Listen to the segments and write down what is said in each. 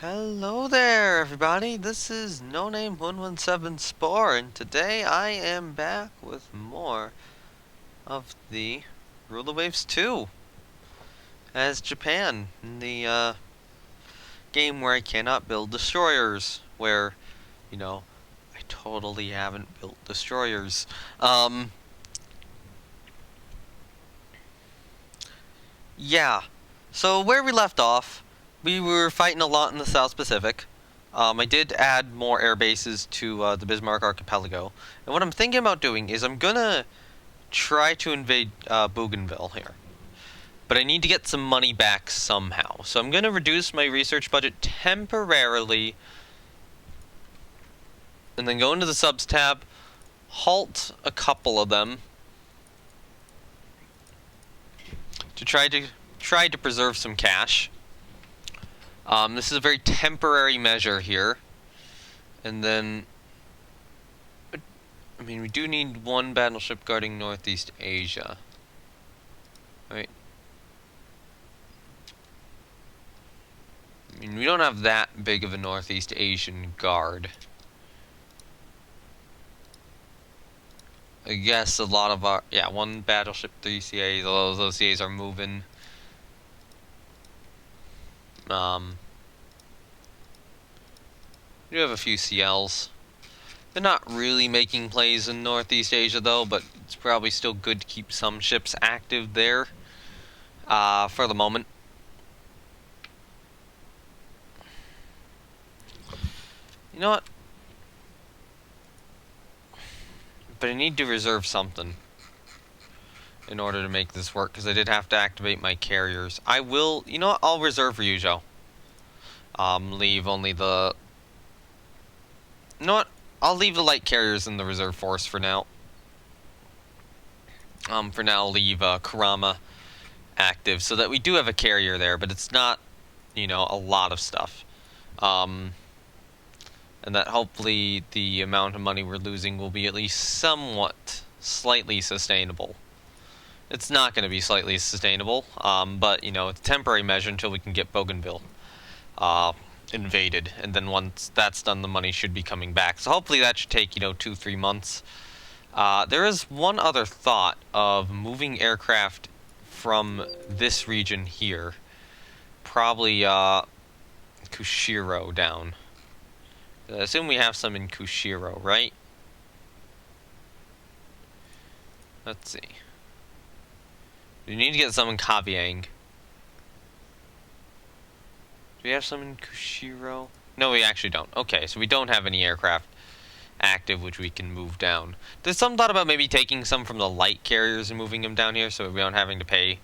Hello there, everybody. This is No Name 117 Spore, and today I am back with more of the Ruler Waves 2 as Japan in the game where I cannot build destroyers. Where, I totally haven't built destroyers. Yeah. So where we left off, we were fighting a lot in the South Pacific. I did add more air bases to the Bismarck Archipelago. And what I'm thinking about doing is I'm gonna try to invade Bougainville here. But I need to get some money back somehow. So I'm gonna reduce my research budget temporarily. And then go into the subs tab, halt a couple of them. To try to preserve some cash. This is a very temporary measure here. And then, I mean, we do need one battleship guarding Northeast Asia. Right? I mean, we don't have that big of a Northeast Asian guard. I guess a lot of our, yeah, one battleship, 3 CAs, all those CAs are moving. We do have a few CLs. They're not really making plays in Northeast Asia though, but it's probably still good to keep some ships active there for the moment. You know what? But I need to reserve something in order to make this work, because I did have to activate my carriers. I will, you know what? I'll reserve Ryujo. Leave only the... You know what? I'll leave the light carriers in the reserve force for now. For now, I'll leave Kurama active so that we do have a carrier there, but it's not, a lot of stuff. And that hopefully the amount of money we're losing will be at least somewhat, slightly sustainable. It's not going to be slightly sustainable, but, it's a temporary measure until we can get Bougainville invaded, and then once that's done, the money should be coming back. So hopefully that should take, 2-3 months. There is one other thought of moving aircraft from this region here, probably Kushiro down. I assume we have some in Kushiro, right? Let's see. We need to get some in Kavieng. Do we have some in Kushiro? No, we actually don't. Okay, so we don't have any aircraft active which we can move down. There's some thought about maybe taking some from the light carriers and moving them down here so we aren't having to pay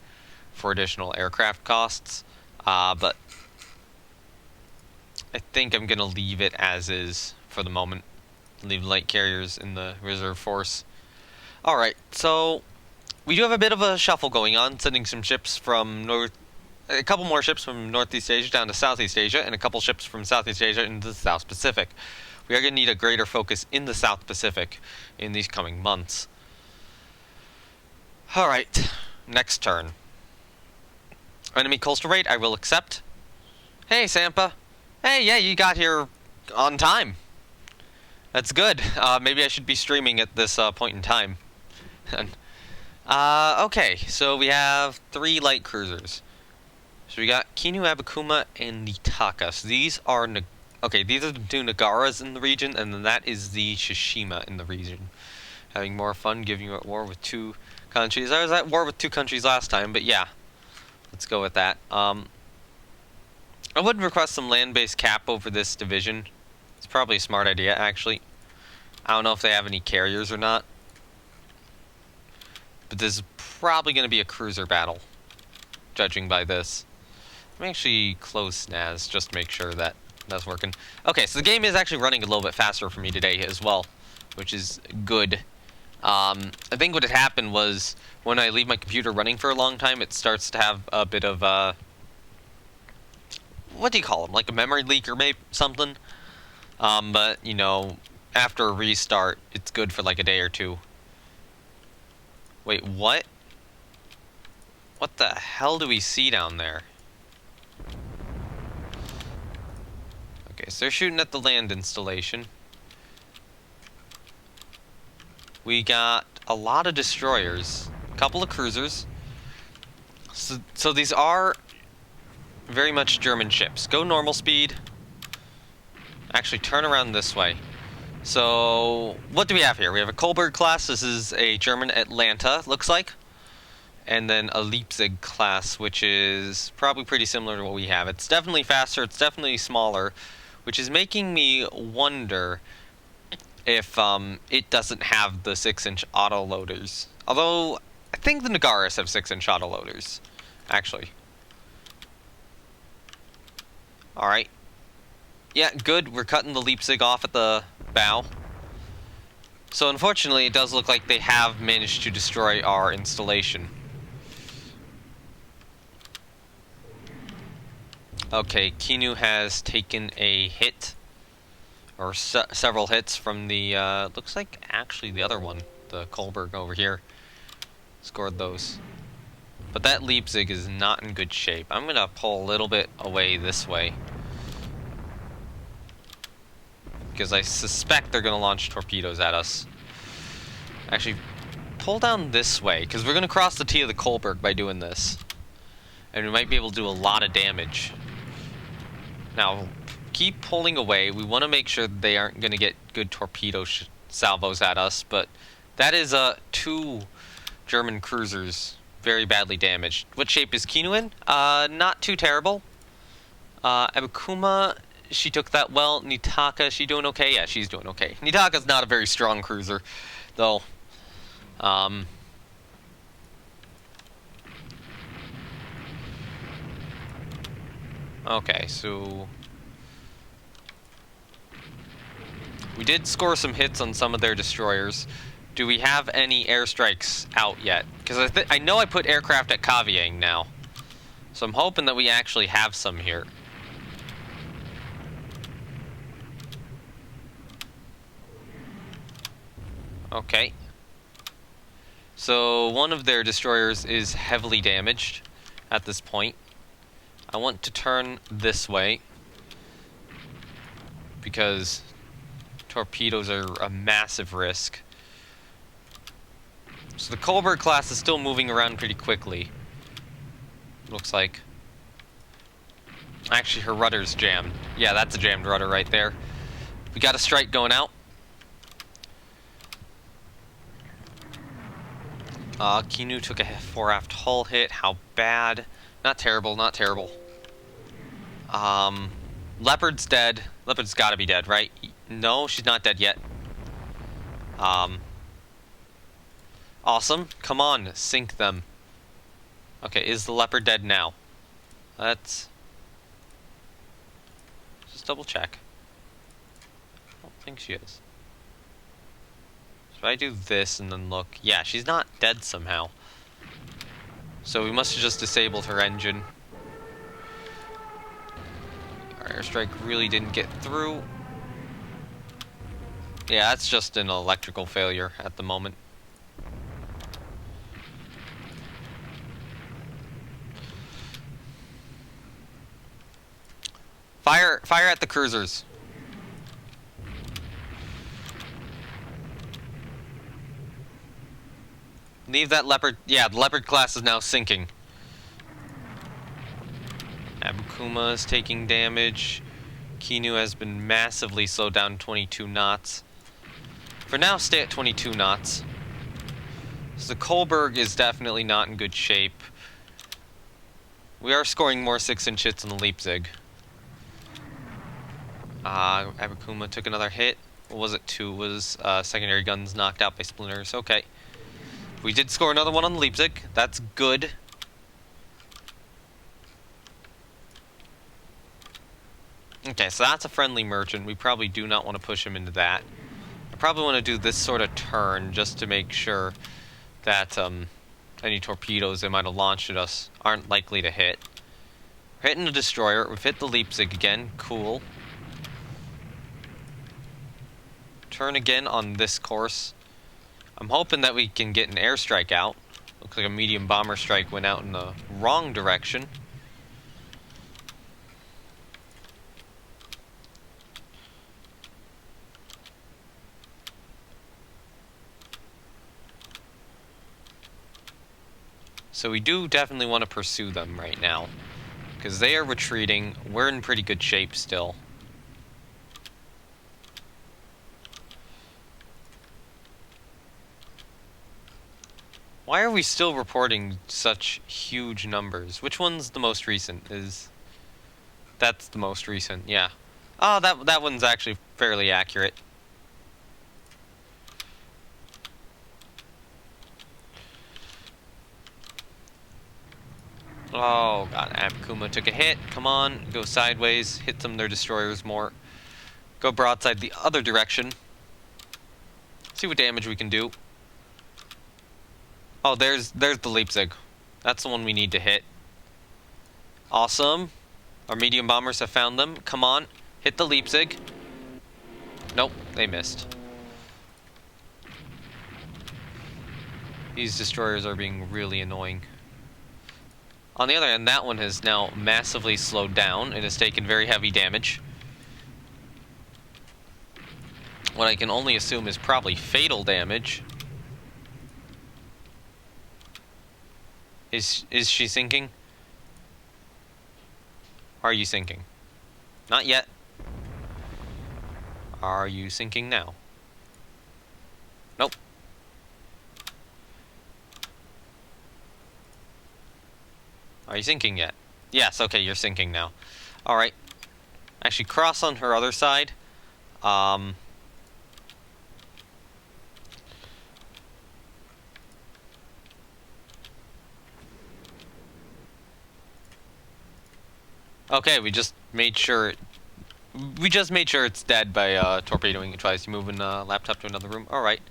for additional aircraft costs. But I think I'm going to leave it as is for the moment. Leave light carriers in the reserve force. Alright, so we do have a bit of a shuffle going on, sending some ships from a couple more ships from Northeast Asia down to Southeast Asia, and a couple ships from Southeast Asia into the South Pacific. We are going to need a greater focus in the South Pacific in these coming months. Alright, next turn. Enemy coastal raid, I will accept. Hey, Sampa. Hey, yeah, you got here on time. That's good. Maybe I should be streaming at this point in time. Okay, so we have 3 light cruisers. So we got Kinu, Abakuma, and Nitaka. So these are these are the 2 Nagaras in the region, and then that is the Shishima in the region. Having more fun, giving you at war with 2 countries. I was at war with 2 countries last time, but yeah, let's go with that. I would request some land-based cap over this division. It's probably a smart idea, actually. I don't know if they have any carriers or not, but this is probably going to be a cruiser battle, judging by this. Let me actually close SNAS just to make sure that that's working. Okay, so the game is actually running a little bit faster for me today as well, which is good. I think what had happened was when I leave my computer running for a long time, it starts to have a bit of what do you call them? Like a memory leak or maybe something. But, after a restart, it's good for like a day or 2. Wait, what? What the hell do we see down there? Okay, so they're shooting at the land installation. We got a lot of destroyers, a couple of cruisers. So these are very much German ships. Go normal speed. Actually, turn around this way. So, what do we have here? We have a Kolberg class. This is a German Atlanta, looks like. And then a Leipzig class, which is probably pretty similar to what we have. It's definitely faster, it's definitely smaller, which is making me wonder if it doesn't have the 6-inch autoloaders. Although, I think the Nagaras have 6-inch autoloaders, actually. Alright. Yeah, good. We're cutting the Leipzig off at the bow. So unfortunately, it does look like they have managed to destroy our installation. Okay, Kinu has taken a hit, or several hits from the, looks like actually the other one, the Kolberg over here, scored those. But that Leipzig is not in good shape. I'm gonna pull a little bit away this way, because I suspect they're gonna launch torpedoes at us. Actually, pull down this way, because we're gonna cross the T of the Kolberg by doing this. And we might be able to do a lot of damage. Now, keep pulling away. We want to make sure that they aren't going to get good torpedo salvos at us, but that is 2 German cruisers very badly damaged. What shape is Kinu in? Not too terrible. Abukuma, she took that well. Nitaka, she doing okay? Yeah, she's doing okay. Nitaka's not a very strong cruiser, though. Okay, so we did score some hits on some of their destroyers. Do we have any airstrikes out yet? Because I know I put aircraft at Kavieng now. So I'm hoping that we actually have some here. Okay. So one of their destroyers is heavily damaged at this point. I want to turn this way because torpedoes are a massive risk. So the Kolberg class is still moving around pretty quickly. Looks like. Actually, her rudder's jammed. Yeah, that's a jammed rudder right there. We got a strike going out. Kinu took a fore-aft hull hit. How bad? Not terrible, not terrible. Leopard's dead. Leopard's gotta be dead, right? No, she's not dead yet. Awesome. Come on, sink them. Okay, is the Leopard dead now? Let's just double check. I don't think she is. So if I do this and then look, yeah, she's not dead somehow. So we must have just disabled her engine. Our airstrike really didn't get through. Yeah, that's just an electrical failure at the moment. Fire at the cruisers. Leave that Leopard. Yeah, the Leopard class is now sinking. Abukuma is taking damage. Kinu has been massively slowed down to 22 knots. For now, stay at 22 knots. So the Kolberg is definitely not in good shape. We are scoring more 6-inch hits on the Leipzig. Abukuma took another hit. What was it? 2 was secondary guns knocked out by splinters. Okay. We did score another one on the Leipzig. That's good. Okay, so that's a friendly merchant. We probably do not want to push him into that. I probably want to do this sort of turn just to make sure that any torpedoes they might have launched at us aren't likely to hit. We're hitting the destroyer. We've hit the Leipzig again. Cool. Turn again on this course. I'm hoping that we can get an airstrike out. Looks like a medium bomber strike went out in the wrong direction. So we do definitely want to pursue them right now. Because they are retreating. We're in pretty good shape still. Why are we still reporting such huge numbers? Which one's the most recent? That's the most recent, yeah. Oh, that one's actually fairly accurate. Oh god, Abakuma took a hit. Come on, go sideways, hit some of their destroyers more. Go broadside the other direction. See what damage we can do. Oh, there's the Leipzig. That's the one we need to hit. Awesome. Our medium bombers have found them. Come on, hit the Leipzig. Nope, they missed. These destroyers are being really annoying. On the other hand, that one has now massively slowed down and has taken very heavy damage. What I can only assume is probably fatal damage. Is she sinking? Are you sinking? Not yet. Are you sinking now? Nope. Are you sinking yet? Yes, okay, you're sinking now. Alright. Actually, cross on her other side. Okay, we just made sure it's dead by torpedoing it twice. You moving laptop to another room. Alright.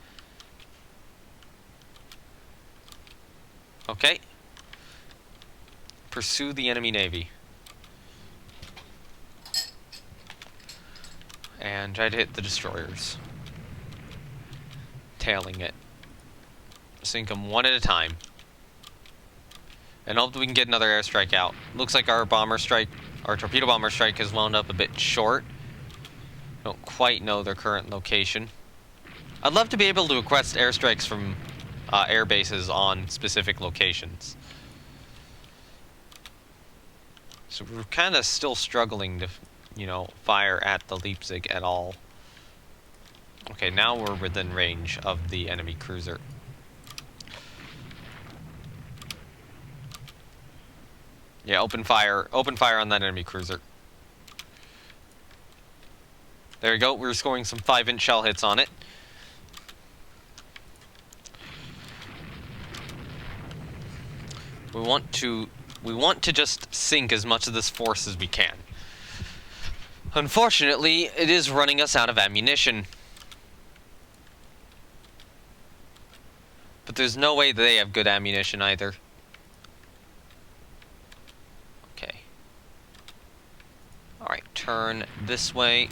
Okay. Pursue the enemy navy. And try to hit the destroyers. Tailing it. Sink them one at a time. And hope that we can get another airstrike out. Looks like our torpedo bomber strike has wound up a bit short. Don't quite know their current location. I'd love to be able to request airstrikes from air bases on specific locations. So we're kind of still struggling to, fire at the Leipzig at all. Okay, now we're within range of the enemy cruiser. Yeah, open fire on that enemy cruiser. There we go, we're scoring some 5-inch shell hits on it. We want to just sink as much of this force as we can. Unfortunately, it is running us out of ammunition. But there's no way that they have good ammunition either. Okay. Alright, turn this way.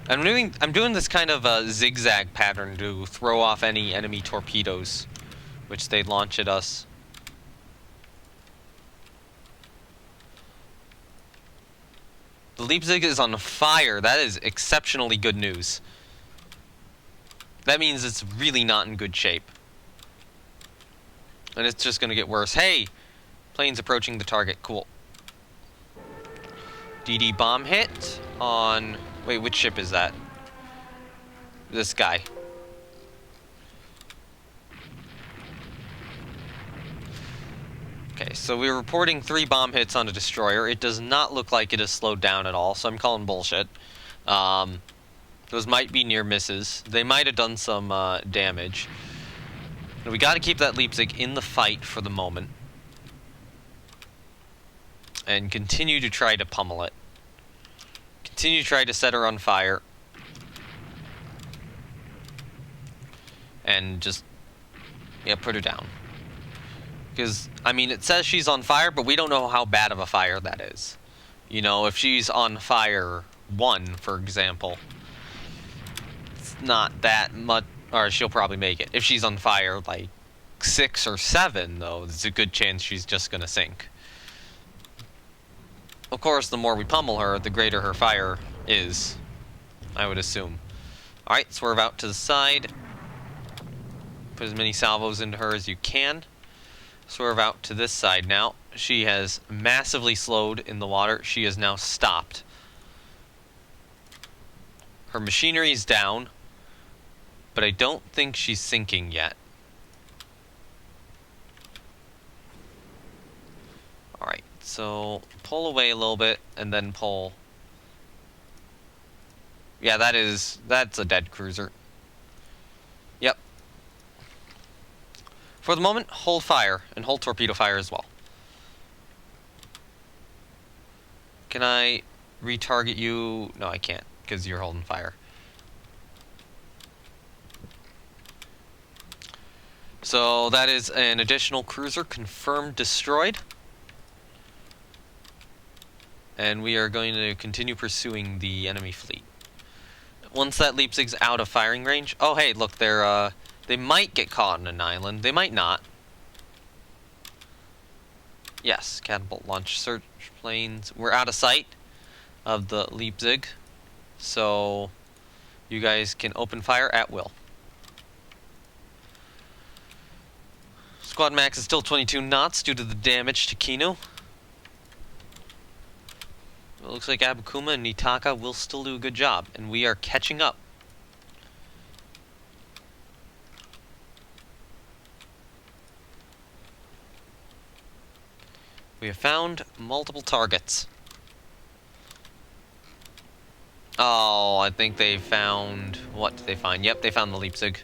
I'm doing this kind of a zigzag pattern to throw off any enemy torpedoes which they launch at us. The Leipzig is on fire. That is exceptionally good news. That means it's really not in good shape. And it's just going to get worse. Hey! Planes approaching the target. Cool. DD bomb hit on... Wait, which ship is that? This guy. Okay, so we're reporting 3 bomb hits on a destroyer. It does not look like it has slowed down at all, so I'm calling bullshit. Those might be near misses. They might have done some damage. But we got to keep that Leipzig in the fight for the moment. And continue to try to pummel it. Continue to try to set her on fire. And just, yeah, put her down. Because, I mean, it says she's on fire, but we don't know how bad of a fire that is. You know, if she's on fire 1, for example, it's not that much, or she'll probably make it. If she's on fire, like, 6 or 7, though, there's a good chance she's just gonna sink. Of course, the more we pummel her, the greater her fire is, I would assume. Alright, swerve out to the side. Put as many salvos into her as you can. swerve out to this side now. She has massively slowed in the water. She is now stopped. Her machinery is down, but I don't think she's sinking yet. Alright, so pull away a little bit and then pull. Yeah, that's a dead cruiser. Yep. For the moment, hold fire, and hold torpedo fire as well. Can I retarget you? No, I can't, because you're holding fire. So that is an additional cruiser confirmed destroyed. And we are going to continue pursuing the enemy fleet. Once that Leipzig's out of firing range... Oh, hey, look, they might get caught on an island. They might not. Yes, catapult launch search planes. We're out of sight of the Leipzig, so you guys can open fire at will. Squad max is still 22 knots due to the damage to Kinu. It looks like Abukuma and Nitaka will still do a good job, and we are catching up. We have found multiple targets. Oh, I think they found... What did they find? Yep, they found the Leipzig.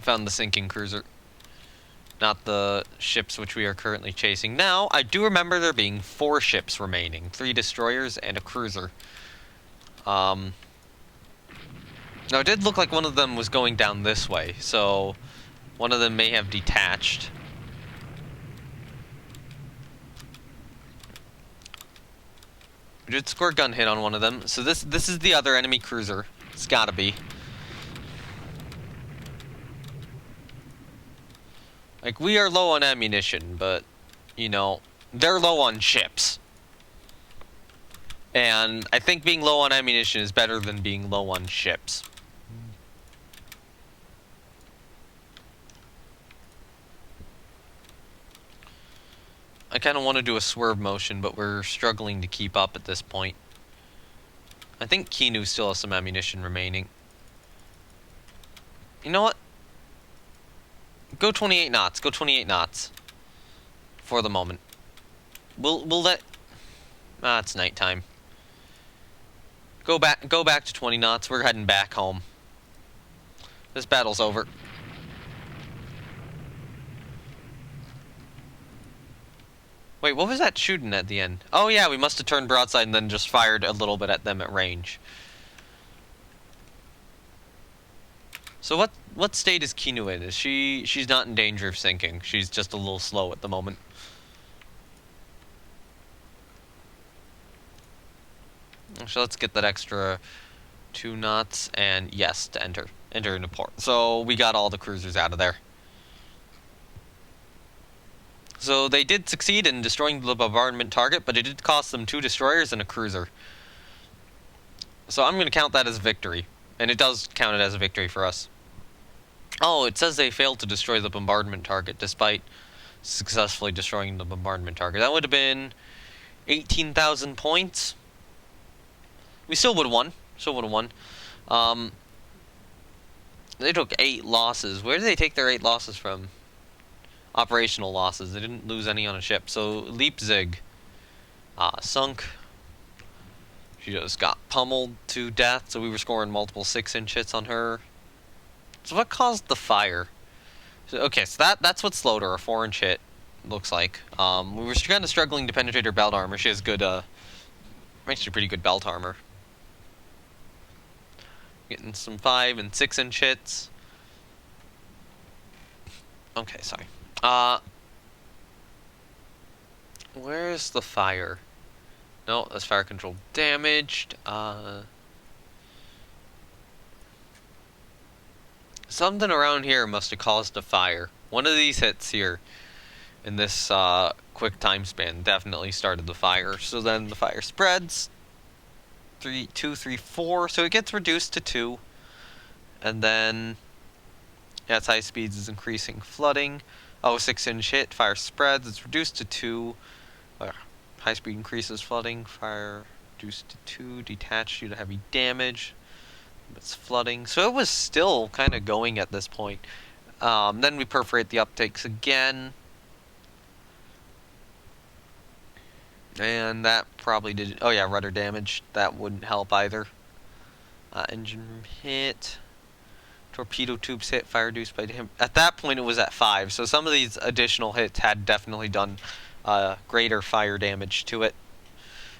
Found the sinking cruiser. Not the ships which we are currently chasing. Now, I do remember there being 4 ships remaining. 3 destroyers and a cruiser. Now, it did look like one of them was going down this way, so one of them may have detached. We did score a gun hit on one of them, so this is the other enemy cruiser. It's gotta be. Like, we are low on ammunition, but, you know, they're low on ships. And I think being low on ammunition is better than being low on ships. I kind of want to do a swerve motion, but we're struggling to keep up at this point. I think Kinu still has some ammunition remaining. You know what? Go 28 knots. Go 28 knots. For the moment. We'll let... it's nighttime. Go back to 20 knots. We're heading back home. This battle's over. Wait, what was that shooting at the end? Oh yeah, we must have turned broadside and then just fired a little bit at them at range. So what state is Kinu in? Is she's not in danger of sinking. She's just a little slow at the moment. So let's get that extra 2 knots and yes to enter into port. So we got all the cruisers out of there. So they did succeed in destroying the bombardment target, but it did cost them 2 destroyers and a cruiser. So I'm going to count that as a victory. And it does count it as a victory for us. Oh, it says they failed to destroy the bombardment target despite successfully destroying the bombardment target. That would have been 18,000 points. We still would have won. They took 8 losses. Where did they take their 8 losses from? Operational losses. They didn't lose any on a ship. So Leipzig sunk. She just got pummeled to death, so we were scoring multiple 6-inch hits on her. So what caused the fire? So, okay, so that's what slowed her, a 4-inch hit, looks like. We were kind of struggling to penetrate her belt armor. She has good, actually pretty good belt armor. Getting some 5 and 6-inch hits. Okay, sorry. Where's the fire? No, that's fire control damaged. Something around here must have caused a fire. One of these hits here in this quick time span definitely started the fire. So then the fire spreads. 2, 3, 4. So it gets reduced to 2. And then Yeah, its high speeds is increasing flooding. Oh, 6-inch hit. Fire spreads. It's reduced to 2. High speed increases flooding. Fire reduced to 2. Detached due to heavy damage. It's flooding. So it was still kind of going at this point. Then we perforate the uptakes again. And that probably did... Oh yeah, rudder damage. That wouldn't help either. Engine room hit. Torpedo tubes hit. Fire reduced by him. At that point it was at 5. So some of these additional hits had definitely done greater fire damage to it.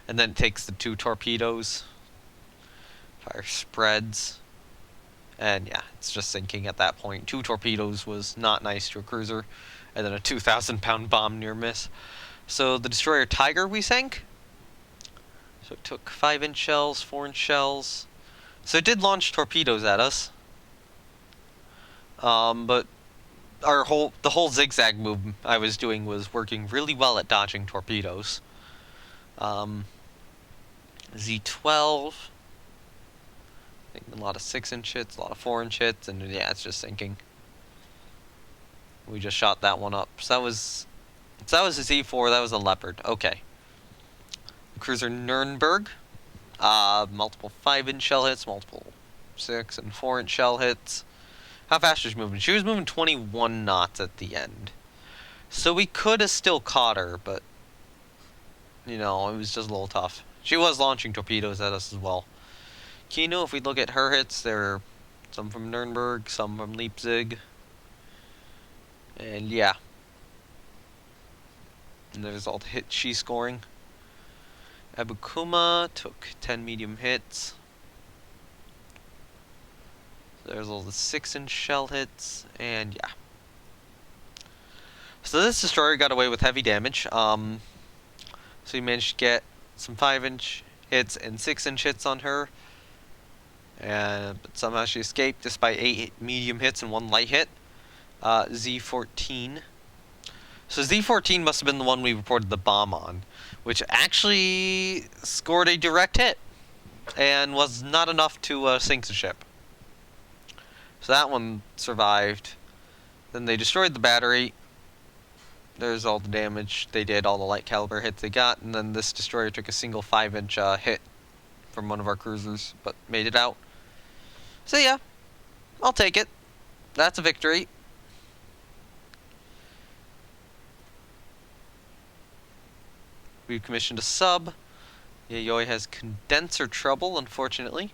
And then it takes the 2 torpedoes. Fire spreads. And yeah, it's just sinking at that point. 2 torpedoes was not nice to a cruiser. And then a 2,000-pound bomb near miss. So the destroyer Tiger we sank. So it took 5-inch shells, 4-inch shells. So it did launch torpedoes at us. But the whole zigzag move I was doing was working really well at dodging torpedoes. Z12. A lot of 6-inch hits, a lot of 4-inch hits, and yeah, it's just sinking. We just shot that one up. So that was a Z4, that was a Leopard. Okay. The cruiser Nuremberg. Multiple 5-inch shell hits, multiple 6 and 4-inch shell hits. How fast was she moving? She was moving 21 knots at the end. So we could have still caught her, but you know, it was just a little tough. She was launching torpedoes at us as well. Kino, if we look at her hits, there are some from Nuremberg, some from Leipzig. And yeah. And there's all the hits she's scoring. Abukuma took 10 medium hits. There's all the 6-inch shell hits, and yeah. So this destroyer got away with heavy damage. So we managed to get some 5-inch hits and 6-inch hits on her. But somehow she escaped despite 8 medium hits and 1 light hit. Z14. So Z14 must have been the one we reported the bomb on, which actually scored a direct hit and was not enough to sink the ship. So that one survived. Then they destroyed the battery. There's all the damage they did, all the light caliber hits they got, and then this destroyer took a single 5-inch hit from one of our cruisers, but made it out. So yeah, I'll take it. That's a victory. We've commissioned a sub. Yayoi has condenser trouble, unfortunately.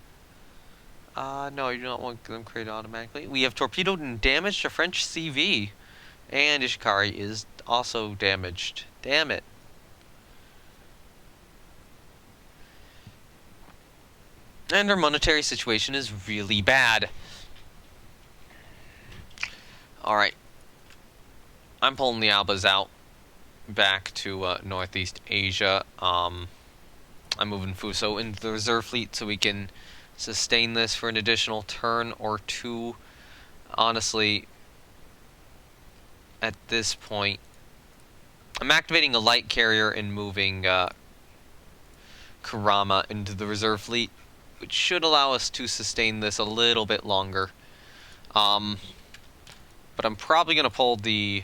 No, you do not want them created automatically. We have torpedoed and damaged a French CV. And Ishikari is also damaged. Damn it. And our monetary situation is really bad. Alright. I'm pulling the Albas out back to Northeast Asia. I'm moving Fuso into the reserve fleet so we can sustain this for an additional turn or 2. Honestly, at this point, I'm activating a light carrier and moving Kurama into the reserve fleet, which should allow us to sustain this a little bit longer. But I'm probably going to pull the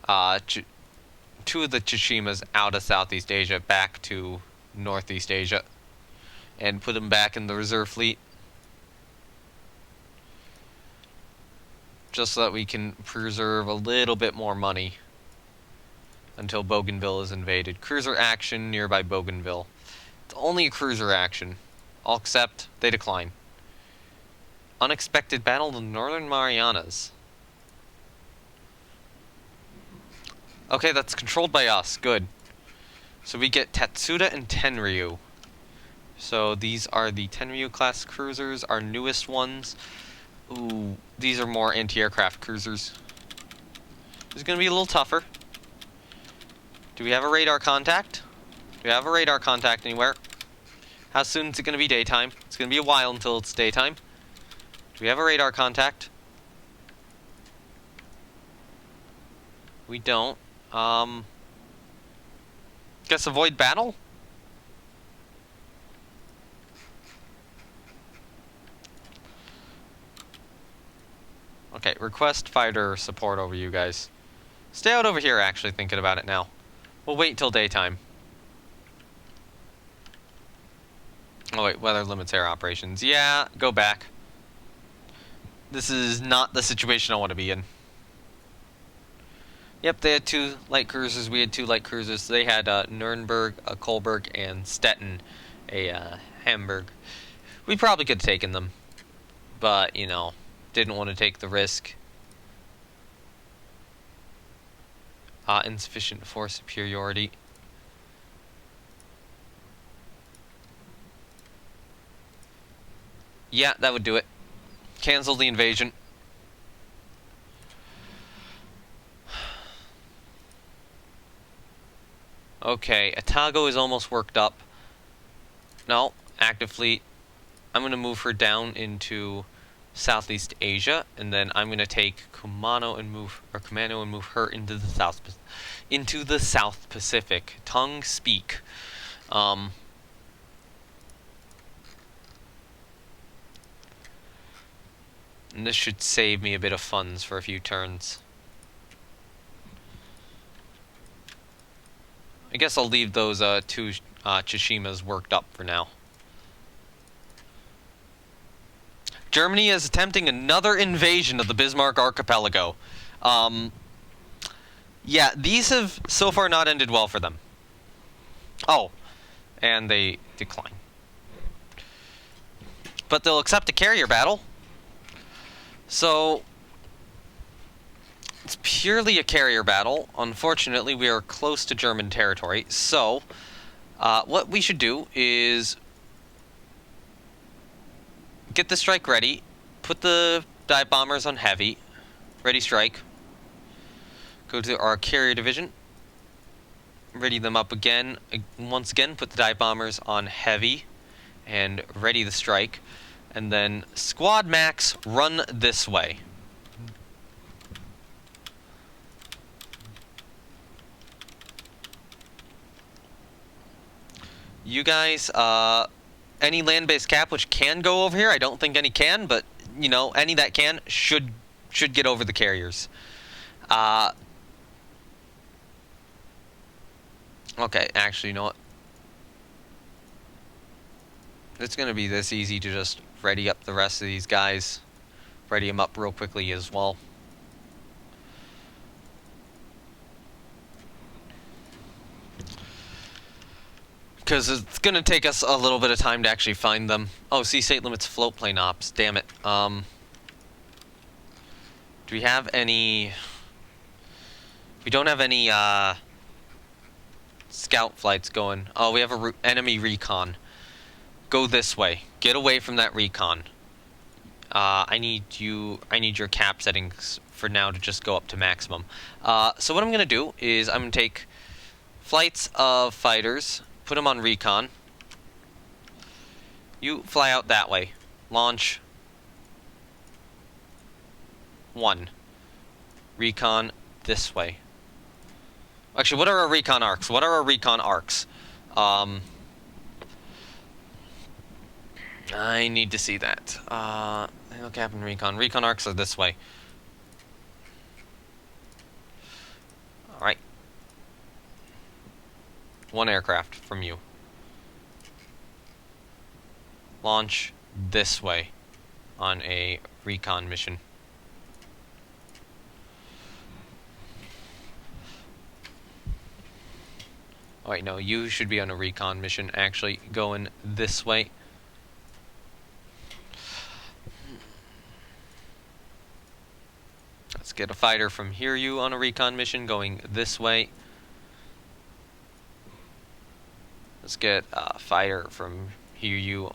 2 of the Tsushimas out of Southeast Asia back to Northeast Asia and put them back in the reserve fleet, just so that we can preserve a little bit more money until Bougainville is invaded. Cruiser action nearby Bougainville. It's only a cruiser action. All except they decline. Unexpected battle in the Northern Marianas. Okay, that's controlled by us. Good. So we get Tatsuda and Tenryu. So these are the Tenryu class cruisers, our newest ones. Ooh, these are more anti-aircraft cruisers. This is going to be a little tougher. Do we have a radar contact? Do we have a radar contact anywhere? How soon is it going to be daytime? It's going to be a while until it's daytime. Do we have a radar contact? We don't. Guess avoid battle? Okay, request fighter support over you guys. Stay out over here, actually, thinking about it now. We'll wait till daytime. Oh wait, weather limits air operations. Yeah, go back. This is not the situation I want to be in. Yep, they had 2 light cruisers. We had 2 light cruisers. They had Nuremberg, a Kolberg, and Stettin, a Hamburg. We probably could have taken them, but, you know, didn't want to take the risk. Insufficient force superiority. Yeah, that would do it. Cancel the invasion. Okay, Atago is almost worked up. No, active fleet. I'm going to move her down into Southeast Asia, and then I'm going to take Commando and move her into the South Pacific. Tongue speak. And this should save me a bit of funds for a few turns. I guess I'll leave those 2 Tsushimas worked up for now. Germany is attempting another invasion of the Bismarck Archipelago. Yeah, these have so far not ended well for them. Oh, and they decline. But they'll accept a carrier battle. So, it's purely a carrier battle. Unfortunately, we are close to German territory. So, what we should do is get the strike ready, put the dive bombers on heavy, ready strike, go to our carrier division, ready them up again, once again put the dive bombers on heavy, and ready the strike, and then squad max, run this way. You guys, any land-based cap which can go over here, I don't think any can, but, you know, any that can should get over the carriers. Okay, actually, you know what? It's going to be this easy to just ready up the rest of these guys. Ready them up real quickly as well. Because it's going to take us a little bit of time to actually find them. Oh, sea state limits float plane ops. Damn it. Do we have any... We don't have any scout flights going. Oh, we have a enemy recon. Go this way. Get away from that recon. I need your cap settings for now to just go up to maximum. So what I'm going to do is I'm going to take flights of fighters, put them on recon. You fly out that way. Launch 1. Recon this way. Actually, what are our recon arcs? I need to see that. Cap and recon. Recon arcs are this way. Alright. 1 aircraft from you. Launch this way on a recon mission. Oh wait, no, you should be on a recon mission, actually, going this way. Let's get a fighter from Hiryu on a recon mission, going this way. Let's get a fighter from Hiryu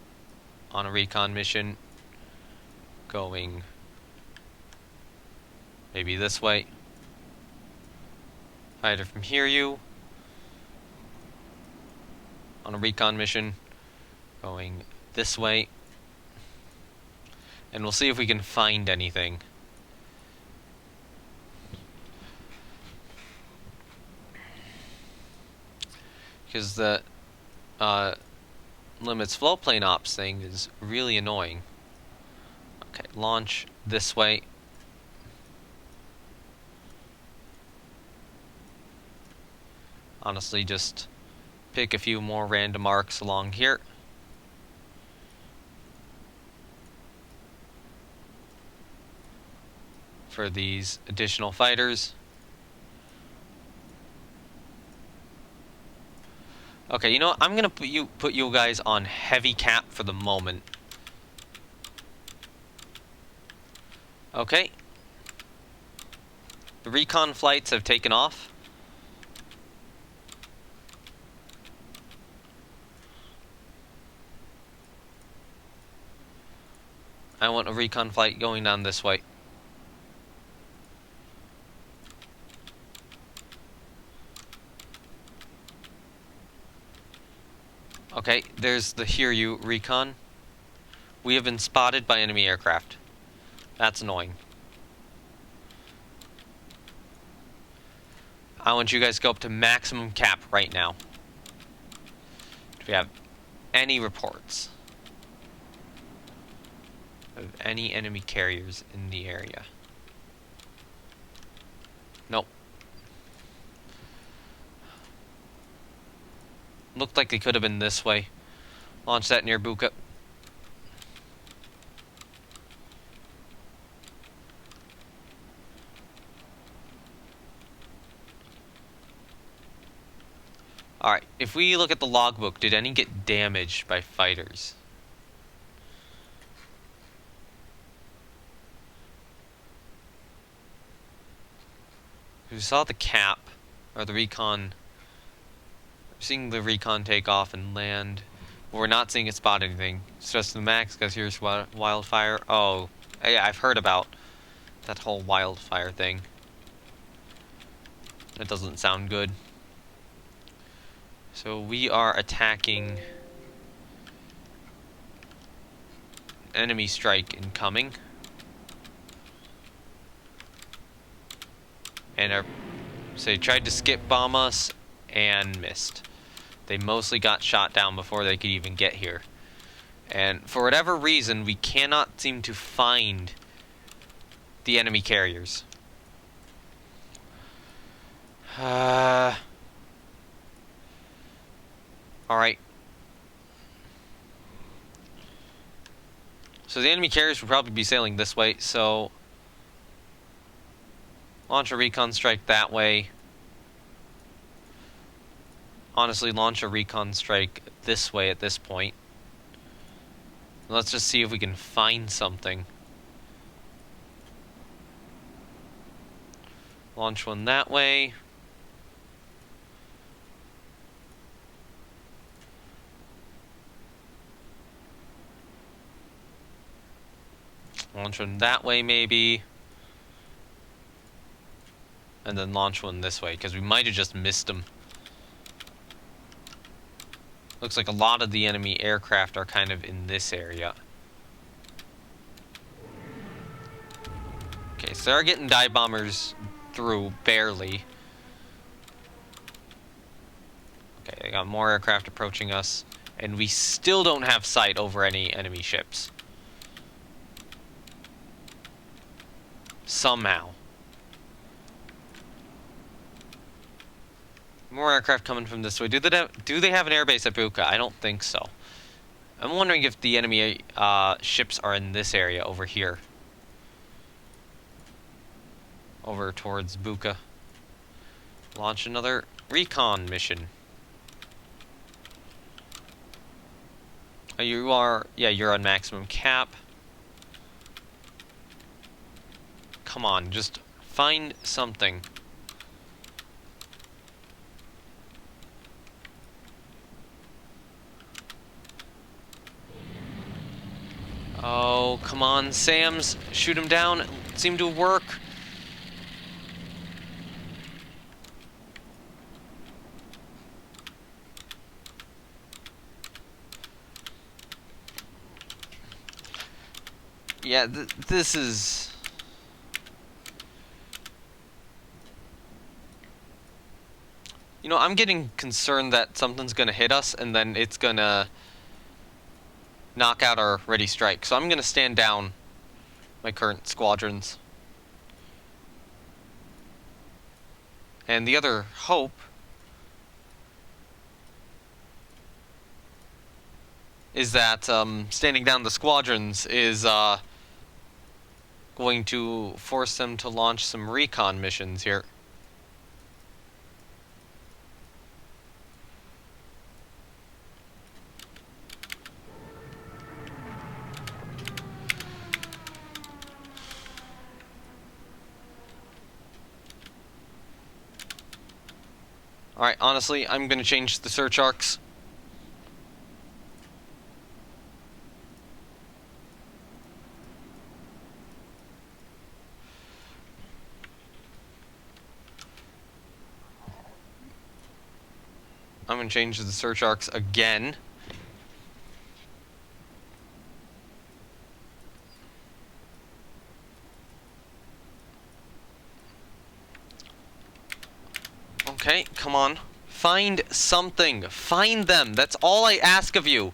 on a recon mission, going maybe this way. Fighter from Hiryu on a recon mission, going this way. And we'll see if we can find anything. Because the limits float plane ops thing is really annoying. Okay, launch this way. honestly just pick a few more random arcs along here. For these additional fighters. Okay, you know what? I'm gonna put you guys on heavy cap for the moment. Okay. The recon flights have taken off. I want a recon flight going down this way. Okay, there's the Hear You recon. We have been spotted by enemy aircraft. That's annoying. I want you guys to go up to maximum cap right now. Do we have any reports of any enemy carriers in the area? Nope. Looked like they could have been this way. Launch that near Buka. Alright, if we look at the logbook, did any get damaged by fighters? We saw the cap, or the recon. We're seeing the recon take off and land. We're not seeing it spot anything. Stress to the max, because here's wildfire. Oh, yeah, I've heard about that whole wildfire thing. That doesn't sound good. So we are attacking. Enemy strike incoming. And so they tried to skip bomb us and missed. They mostly got shot down before they could even get here. And for whatever reason, we cannot seem to find the enemy carriers. Alright. So the enemy carriers would probably be sailing this way, so launch a recon strike that way. Honestly, launch a recon strike this way at this point. Let's just see if we can find something. Launch one that way. Launch one that way, maybe. And then launch one this way, because we might have just missed them. Looks like a lot of the enemy aircraft are kind of in this area. Okay, so they're getting dive bombers through, barely. Okay, they got more aircraft approaching us. And we still don't have sight over any enemy ships. Somehow. More aircraft coming from this way. Do they have an airbase at Buka? I don't think so. I'm wondering if the enemy ships are in this area over here. Over towards Buka. Launch another recon mission. Oh, you are... Yeah, you're on maximum cap. Come on, just find something. Oh, come on, Sams. Shoot him down. It seemed to work. Yeah, this is... You know, I'm getting concerned that something's gonna hit us and then it's gonna knock out our ready strike. So I'm gonna stand down my current squadrons. And the other hope is that standing down the squadrons is going to force them to launch some recon missions here. Alright, honestly, I'm going to change the search arcs. I'm going to change the search arcs again. Okay, come on. Find something. Find them. That's all I ask of you.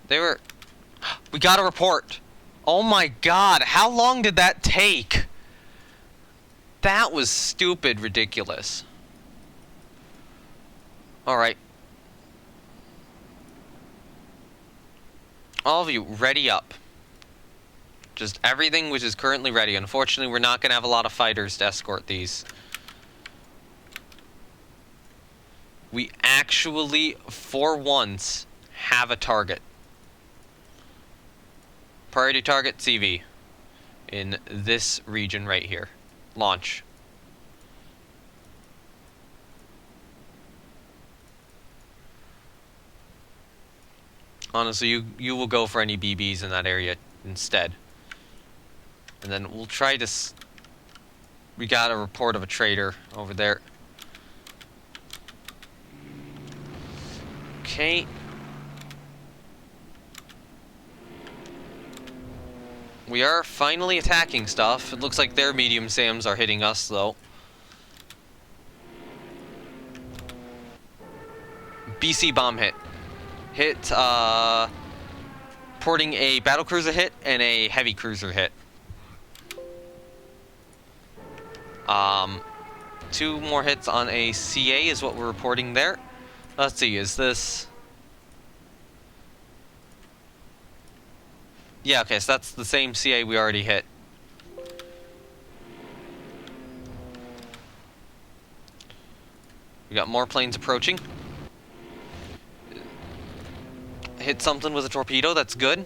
They were... We got a report. Oh my god, how long did that take? That was stupid ridiculous. Alright. All of you, ready up. Just everything which is currently ready. Unfortunately, we're not going to have a lot of fighters to escort these. We actually, for once, have a target. Priority target, CV. In this region right here. Launch. Honestly, you will go for any BBs in that area instead. And then we'll try to... We got a report of a traitor over there. Okay. We are finally attacking stuff. It looks like their medium SAMs are hitting us, though. BC bomb hit. Hit, porting a battlecruiser hit and a heavy cruiser hit. 2 more hits on a CA is what we're reporting there. Let's see, is this... Yeah, okay, so that's the same CA we already hit. We got more planes approaching. Hit something with a torpedo, that's good.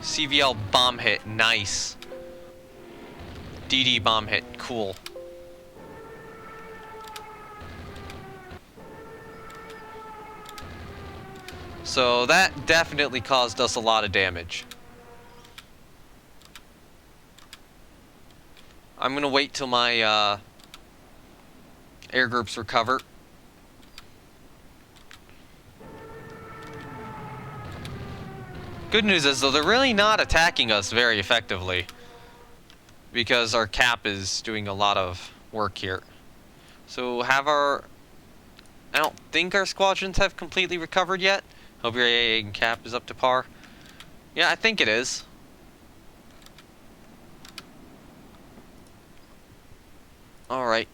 CVL bomb hit, nice. DD bomb hit, cool. So that definitely caused us a lot of damage. I'm gonna wait till my air groups recover. Good news is, though, they're really not attacking us very effectively. Because our cap is doing a lot of work here. So have our... I don't think our squadrons have completely recovered yet. Hope your AA and cap is up to par. Yeah, I think it is. Alright.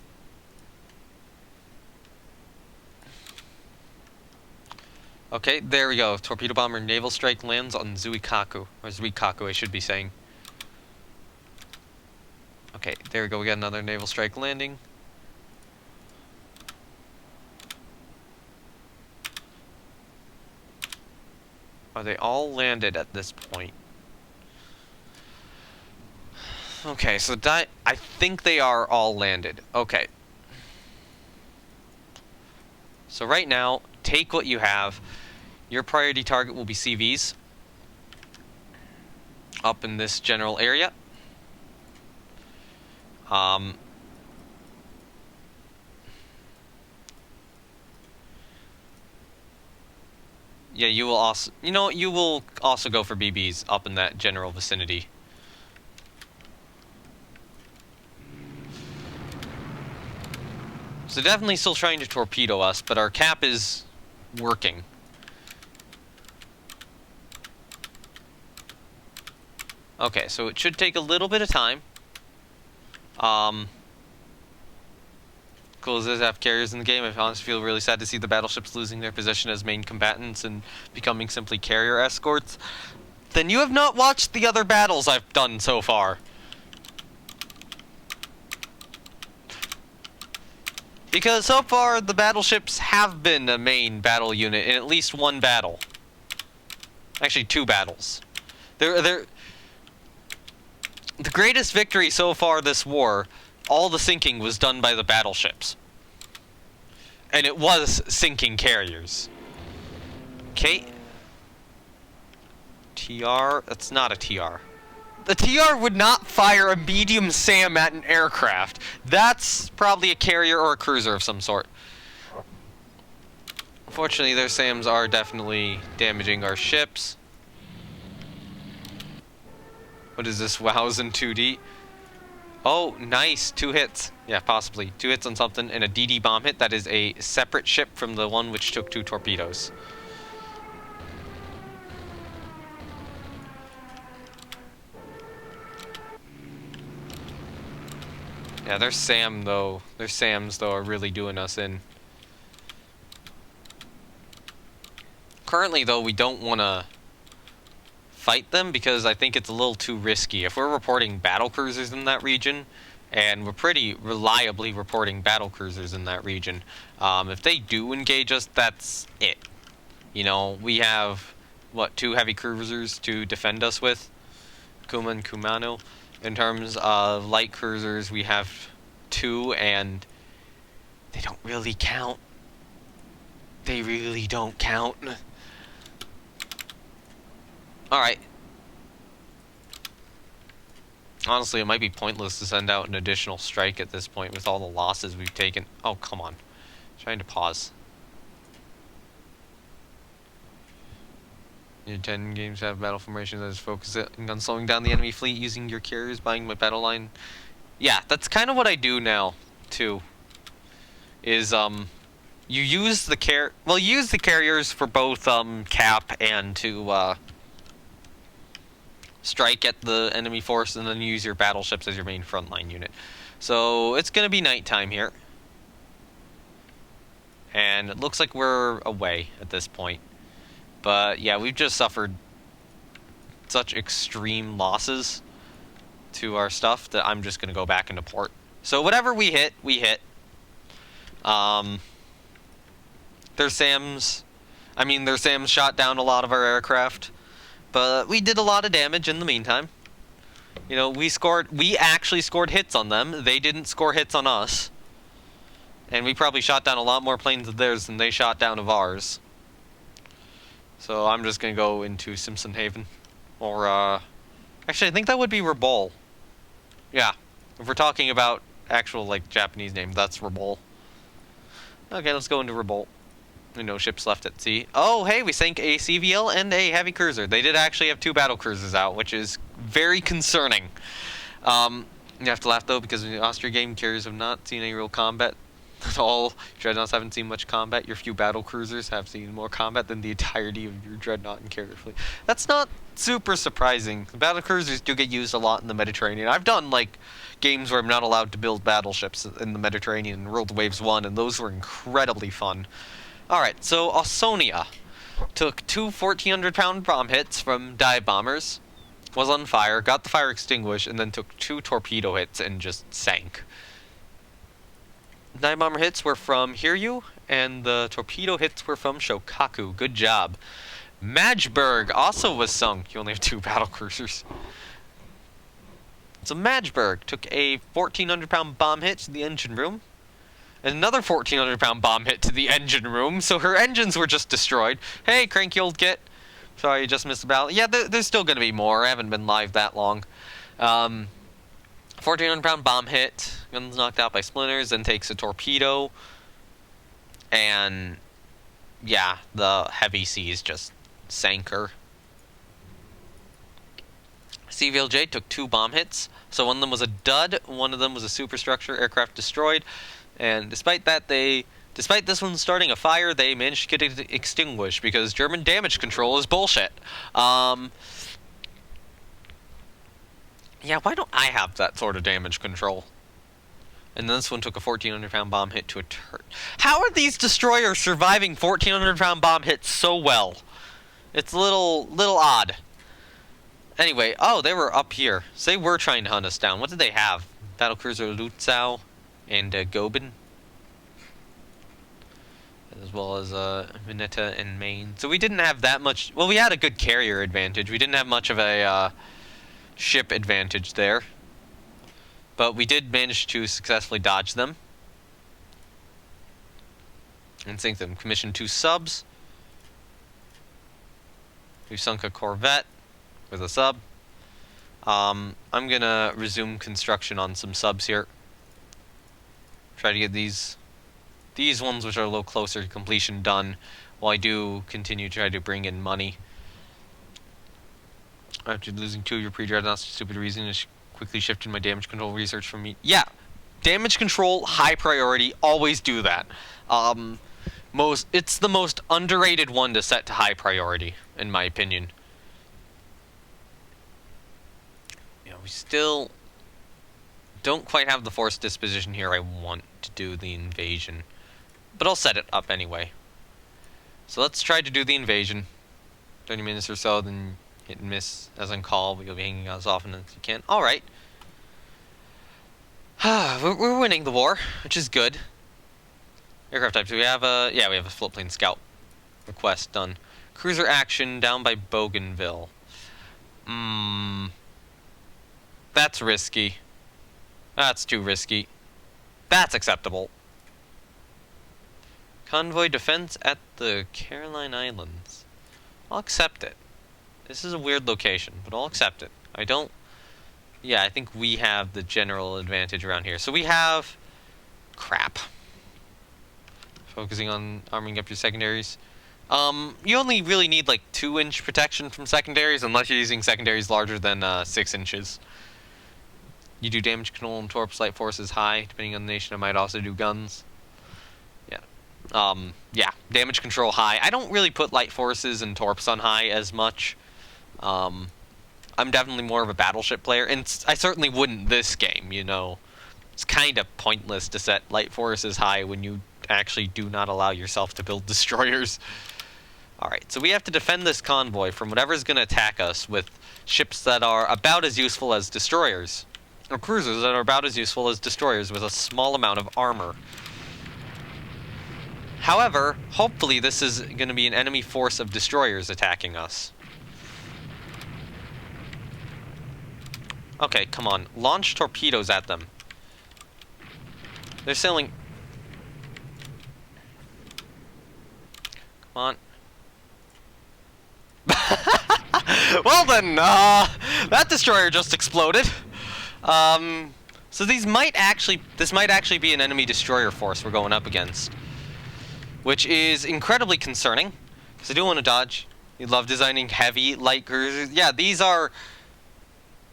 Okay, there we go. Torpedo bomber naval strike lands on Zuikaku. Or Zuikaku, I should be saying. Okay, there we go. We got another naval strike landing. Are they all landed at this point? Okay, so I think they are all landed. Okay. So right now, take what you have. Your priority target will be CVs. Up in this general area. Yeah, you will also... You know, you will also go for BBs up in that general vicinity. So definitely still trying to torpedo us, but our cap is working. Okay, so it should take a little bit of time. Cool as it is to have carriers in the game, I honestly feel really sad to see the battleships losing their position as main combatants and becoming simply carrier escorts. Then you have not watched the other battles I've done so far. Because so far, the battleships have been a main battle unit in at least one battle. Actually, 2 battles. The greatest victory so far this war, all the sinking was done by the battleships. And it was sinking carriers. Okay. TR? That's not a TR. The TR would not fire a medium SAM at an aircraft. That's probably a carrier or a cruiser of some sort. Unfortunately, their SAMs are definitely damaging our ships. What is this? WOWs in 2D? Oh, nice. 2 hits. Yeah, possibly. 2 hits on something and a DD bomb hit. That is a separate ship from the one which took 2 torpedoes. Yeah, their SAMs though are really doing us in. Currently though, we don't want to fight them because I think it's a little too risky. If we're reporting battle cruisers in that region, and we're pretty reliably reporting battle cruisers in that region, if they do engage us, that's it. You know, we have, what, 2 heavy cruisers to defend us with? Kuma and Kumano. In terms of light cruisers, we have 2, and they don't really count. They really don't count. Alright. Honestly, it might be pointless to send out an additional strike at this point with all the losses we've taken. Oh, come on. Trying to pause. Your 10 games have battle formations that is focusing on slowing down the enemy fleet using your carriers, buying my battle line. Yeah, that's kind of what I do now, too. Is, you use the carriers for both, cap and to, strike at the enemy force, and then use your battleships as your main frontline unit. So, it's gonna be nighttime here. And it looks like we're away at this point. But yeah, we've just suffered such extreme losses to our stuff that I'm just going to go back into port. So whatever we hit, we hit. Their SAMs shot down a lot of our aircraft. But we did a lot of damage in the meantime. You know, we actually scored hits on them. They didn't score hits on us. And we probably shot down a lot more planes of theirs than they shot down of ours. So I'm just gonna go into Simpson Haven. Or, actually, I think that would be Rabaul. Yeah. If we're talking about actual, like, Japanese name, that's Rabaul. Okay, let's go into Rabaul. No ships left at sea. Oh, hey, we sank a CVL and a heavy cruiser. They did actually have 2 battle cruisers out, which is very concerning. You have to laugh, though, because in the Austria game, carriers have not seen any real combat at all. Dreadnoughts haven't seen much combat. Your few battle cruisers have seen more combat than the entirety of your dreadnought and carrier fleet. That's not super surprising. Battle cruisers do get used a lot in the Mediterranean. I've done, like, games where I'm not allowed to build battleships in the Mediterranean in World Waves 1, and those were incredibly fun. Alright, so Ausonia took 2 1,400-pound bomb hits from dive bombers, was on fire, got the fire extinguished, and then took 2 torpedo hits and just sank. Dive bomber hits were from Hiryu, and the torpedo hits were from Shokaku. Good job. Magdeburg also was sunk. You only have 2 battle cruisers. So Magdeburg took a 1,400-pound bomb hit to the engine room, and another 1,400-pound bomb hit to the engine room, so her engines were just destroyed. Hey, cranky old git. Sorry, you just missed the battle. Yeah, there's still going to be more. I haven't been live that long. 1,400-pound bomb hit. Guns knocked out by splinters, then takes a torpedo. And, yeah, the heavy seas just sank her. CVLJ took 2 bomb hits. So one of them was a dud, one of them was a superstructure, aircraft destroyed. And despite this one starting a fire, they managed to get it extinguished because German damage control is bullshit. Yeah, why don't I have that sort of damage control? And then this one took a 1,400-pound bomb hit to a turret. How are these destroyers surviving 1,400-pound bomb hits so well? It's a little odd. Anyway, oh, they were up here. So they were trying to hunt us down. What did they have? Battlecruiser Lutzow and Gobin. As well as Mineta and Maine. So we didn't have that much... Well, we had a good carrier advantage. We didn't have much of a ship advantage there. But we did manage to successfully dodge them. And sink them. Commissioned 2 subs. We've sunk a corvette with a sub. I'm gonna resume construction on some subs here. Try to get these ones which are a little closer to completion done, while I do continue to try to bring in money. After losing 2 of your pre-dreadnoughts for stupid reason, just quickly shifted my damage control research from me. Yeah, damage control, high priority, always do that. It's the most underrated one to set to high priority, in my opinion. Yeah, we still don't quite have the force disposition here I want to do the invasion. But I'll set it up anyway. So let's try to do the invasion. 30 minutes or so, then hit and miss as on call. We'll be hanging out as often as you can. Alright. We're winning the war, which is good. Aircraft types. We have a floatplane scout request done. Cruiser action down by Bougainville. That's risky. That's too risky. That's acceptable. Convoy defense at the Caroline Islands. I'll accept it. This is a weird location, but I'll accept it. Yeah, I think we have the general advantage around here. So we have... Crap. Focusing on arming up your secondaries. You only really need like 2-inch protection from secondaries, unless you're using secondaries larger than 6 inches. You do damage control and torps, light forces high. Depending on the nation, I might also do guns. Yeah, damage control high. I don't really put light forces and torps on high as much. I'm definitely more of a battleship player, and I certainly wouldn't this game, you know. It's kind of pointless to set light forces high when you actually do not allow yourself to build destroyers. Alright, so we have to defend this convoy from whatever's going to attack us with ships that are about as useful as destroyers. Or cruisers that are about as useful as destroyers with a small amount of armor. However, hopefully this is going to be an enemy force of destroyers attacking us. Okay, come on. Launch torpedoes at them. They're sailing... Come on. Well then, that destroyer just exploded. So this might actually be an enemy destroyer force we're going up against. Which is incredibly concerning, because I do want to dodge. You love designing heavy, light cruisers. Yeah, these are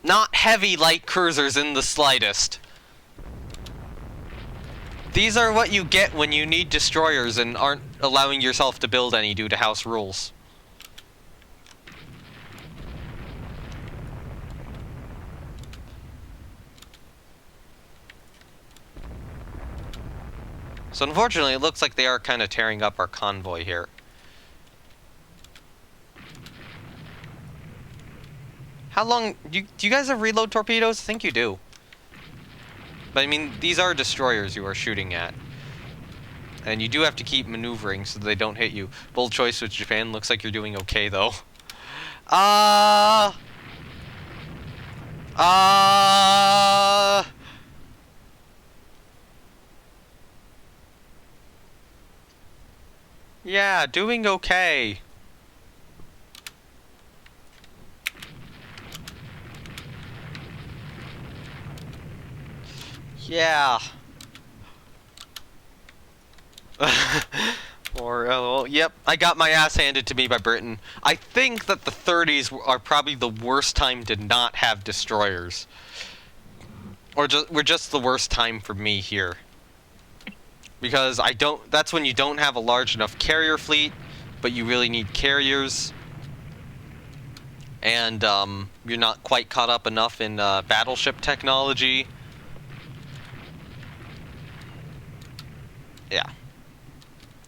not heavy, light cruisers in the slightest. These are what you get when you need destroyers and aren't allowing yourself to build any due to house rules. So unfortunately, it looks like they are kind of tearing up our convoy here. How long... Do you guys have reload torpedoes? I think you do. But I mean, these are destroyers you are shooting at. And you do have to keep maneuvering so they don't hit you. Bold choice with Japan. Looks like you're doing okay, though. Yeah, doing okay. Yeah. Well, yep, I got my ass handed to me by Britain. I think that the 30s are probably the worst time to not have destroyers. Or we're just the worst time for me here. Because that's when you don't have a large enough carrier fleet, but you really need carriers. and you're not quite caught up enough in battleship technology. Yeah.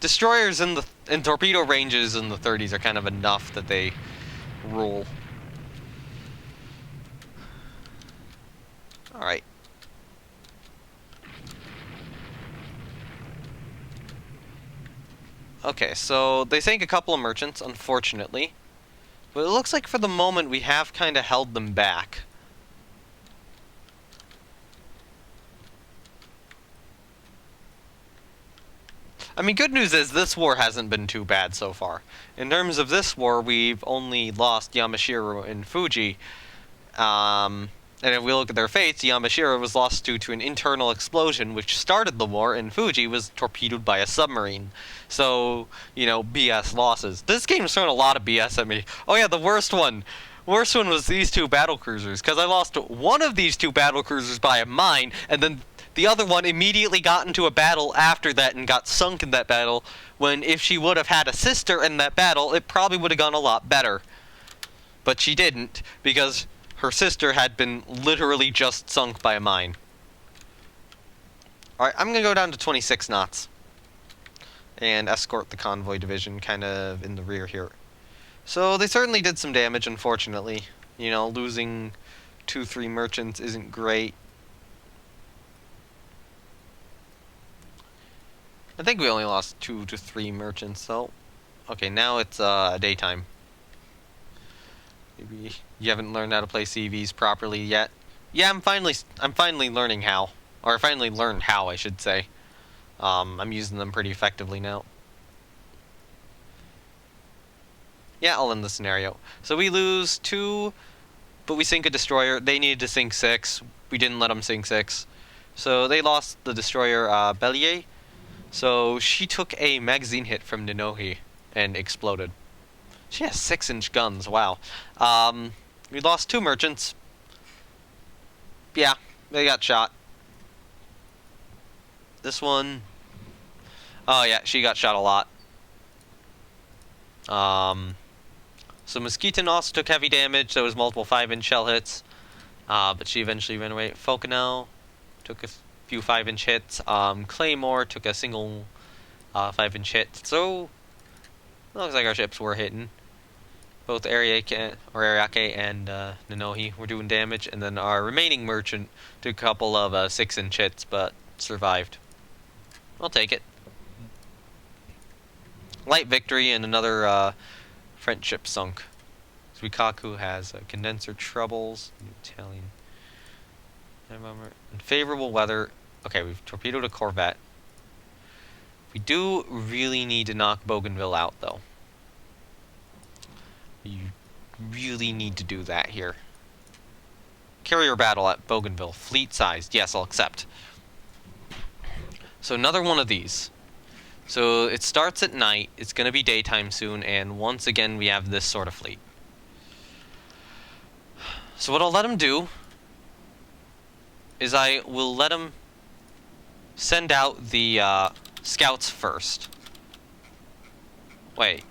Destroyers and torpedo ranges in the 30s are kind of enough that they rule. Alright. Okay, so they sank a couple of merchants, unfortunately. But it looks like for the moment we have kind of held them back. I mean, good news is this war hasn't been too bad so far. In terms of this war, we've only lost Yamashiro and Fuji. And if we look at their fates, Yamashiro was lost due to an internal explosion which started the war, and Fuji was torpedoed by a submarine. So, you know, BS losses. This game's thrown a lot of BS at me. Oh yeah, the worst one. Worst one was these two battlecruisers, because I lost one of these two battlecruisers by a mine, and then the other one immediately got into a battle after that and got sunk in that battle, when if she would have had a sister in that battle, it probably would have gone a lot better. But she didn't, because her sister had been literally just sunk by a mine. Alright, I'm going to go down to 26 knots. And escort the convoy division kind of in the rear here. So they certainly did some damage, unfortunately. You know, losing 2-3 merchants isn't great. I think we only lost 2 to 3 merchants, so... Okay, now it's daytime. Maybe you haven't learned how to play CVs properly yet. Yeah, I'm finally learning how. Or I finally learned how, I should say. I'm using them pretty effectively now. Yeah, I'll end the scenario. So we lose 2, but we sink a destroyer. They needed to sink 6. We didn't let them sink 6. So they lost the destroyer Bellier. So she took a magazine hit from Ninohi and exploded. She has 6-inch guns, wow. We lost 2 merchants. Yeah, they got shot. This one... Oh yeah, she got shot a lot. So Mosquiton also took heavy damage. There was multiple 5-inch shell hits. But she eventually ran away. Falconel took a few 5-inch hits. Claymore took a single 5-inch hit. So, it looks like our ships were hitting. Both Ariake and Ninohi were doing damage, and then our remaining merchant took a couple of 6-inch hits, but survived. I'll take it. Light victory, and another French ship sunk. Suikaku has condenser troubles. Italian. Unfavorable weather. Okay, we've torpedoed a corvette. We do really need to knock Bougainville out, though. You really need to do that here. Carrier battle at Bougainville. Fleet-sized. Yes, I'll accept. So another one of these. So it starts at night. It's going to be daytime soon. And once again, we have this sort of fleet. So what I'll let him do is I will let him send out the scouts first. Wait.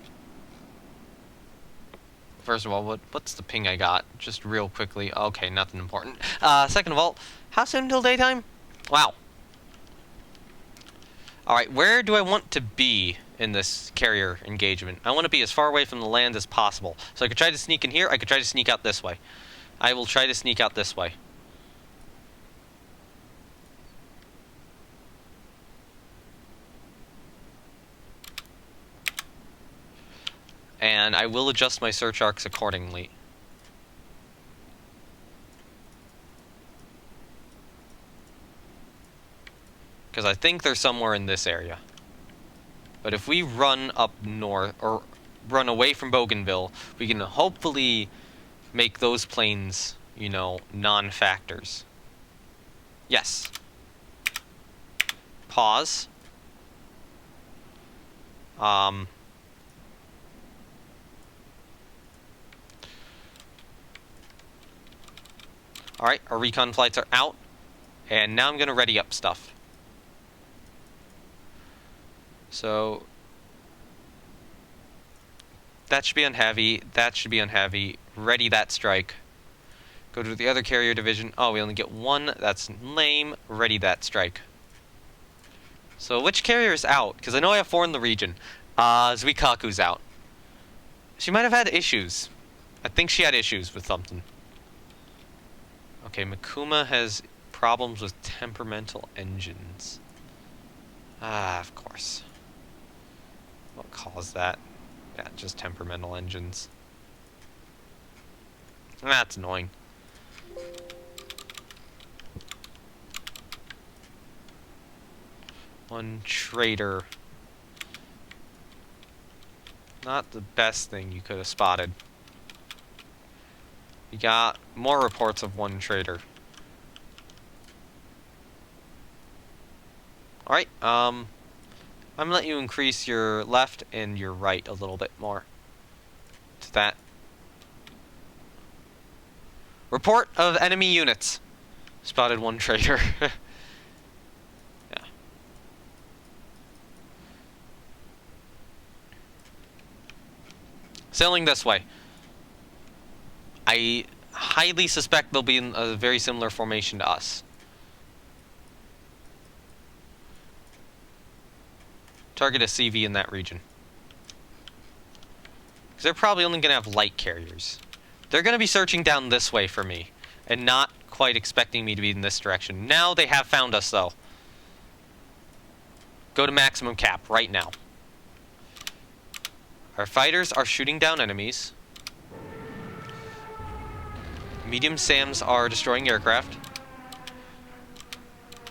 First of all, what's the ping I got? Just real quickly. Okay, nothing important. Second of all, how soon until daytime? Wow. Alright, where do I want to be in this carrier engagement? I want to be as far away from the land as possible. So I could try to sneak in here, I could try to sneak out this way. I will try to sneak out this way. And I will adjust my search arcs accordingly. Because I think they're somewhere in this area. But if we run up north, or run away from Bougainville, we can hopefully make those planes, you know, non-factors. Yes. Pause. Alright, our recon flights are out. And now I'm going to ready up stuff. So that should be on heavy. That should be on heavy. Ready that strike. Go to the other carrier division. Oh, we only get one. That's lame. Ready that strike. So which carrier is out? Because I know I have 4 in the region. Zuikaku's out. She might have had issues. I think she had issues with something. Okay, Mikuma has problems with temperamental engines. Ah, of course. What caused that? Yeah, just temperamental engines. That's annoying. One trader. Not the best thing you could have spotted. We got more reports of one trader. Alright, I'm gonna let you increase your left and your right a little bit more. To that. Report of enemy units. Spotted one trader. Yeah. Sailing this way. I highly suspect they'll be in a very similar formation to us. Target a CV in that region. Because they're probably only going to have light carriers. They're going to be searching down this way for me, and not quite expecting me to be in this direction. Now they have found us, though. Go to maximum cap right now. Our fighters are shooting down enemies. Medium SAMs are destroying aircraft.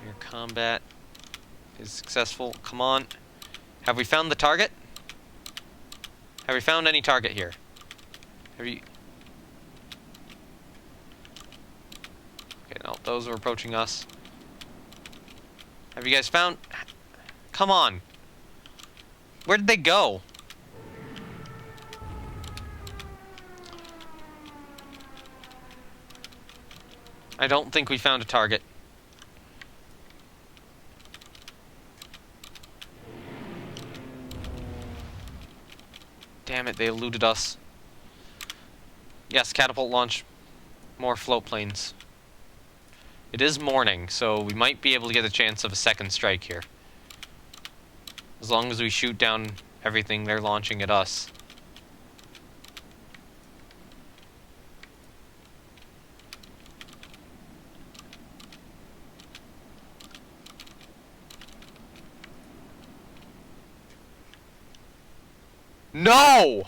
Your combat is successful. Come on. Have we found the target? Have we found any target here? Have you... Okay, no, those are approaching us. Have you guys found... Come on. Where did they go? I don't think we found a target. Damn it, they eluded us. Yes, catapult launch. More float planes. It is morning, so we might be able to get a chance of a second strike here. As long as we shoot down everything they're launching at us. No!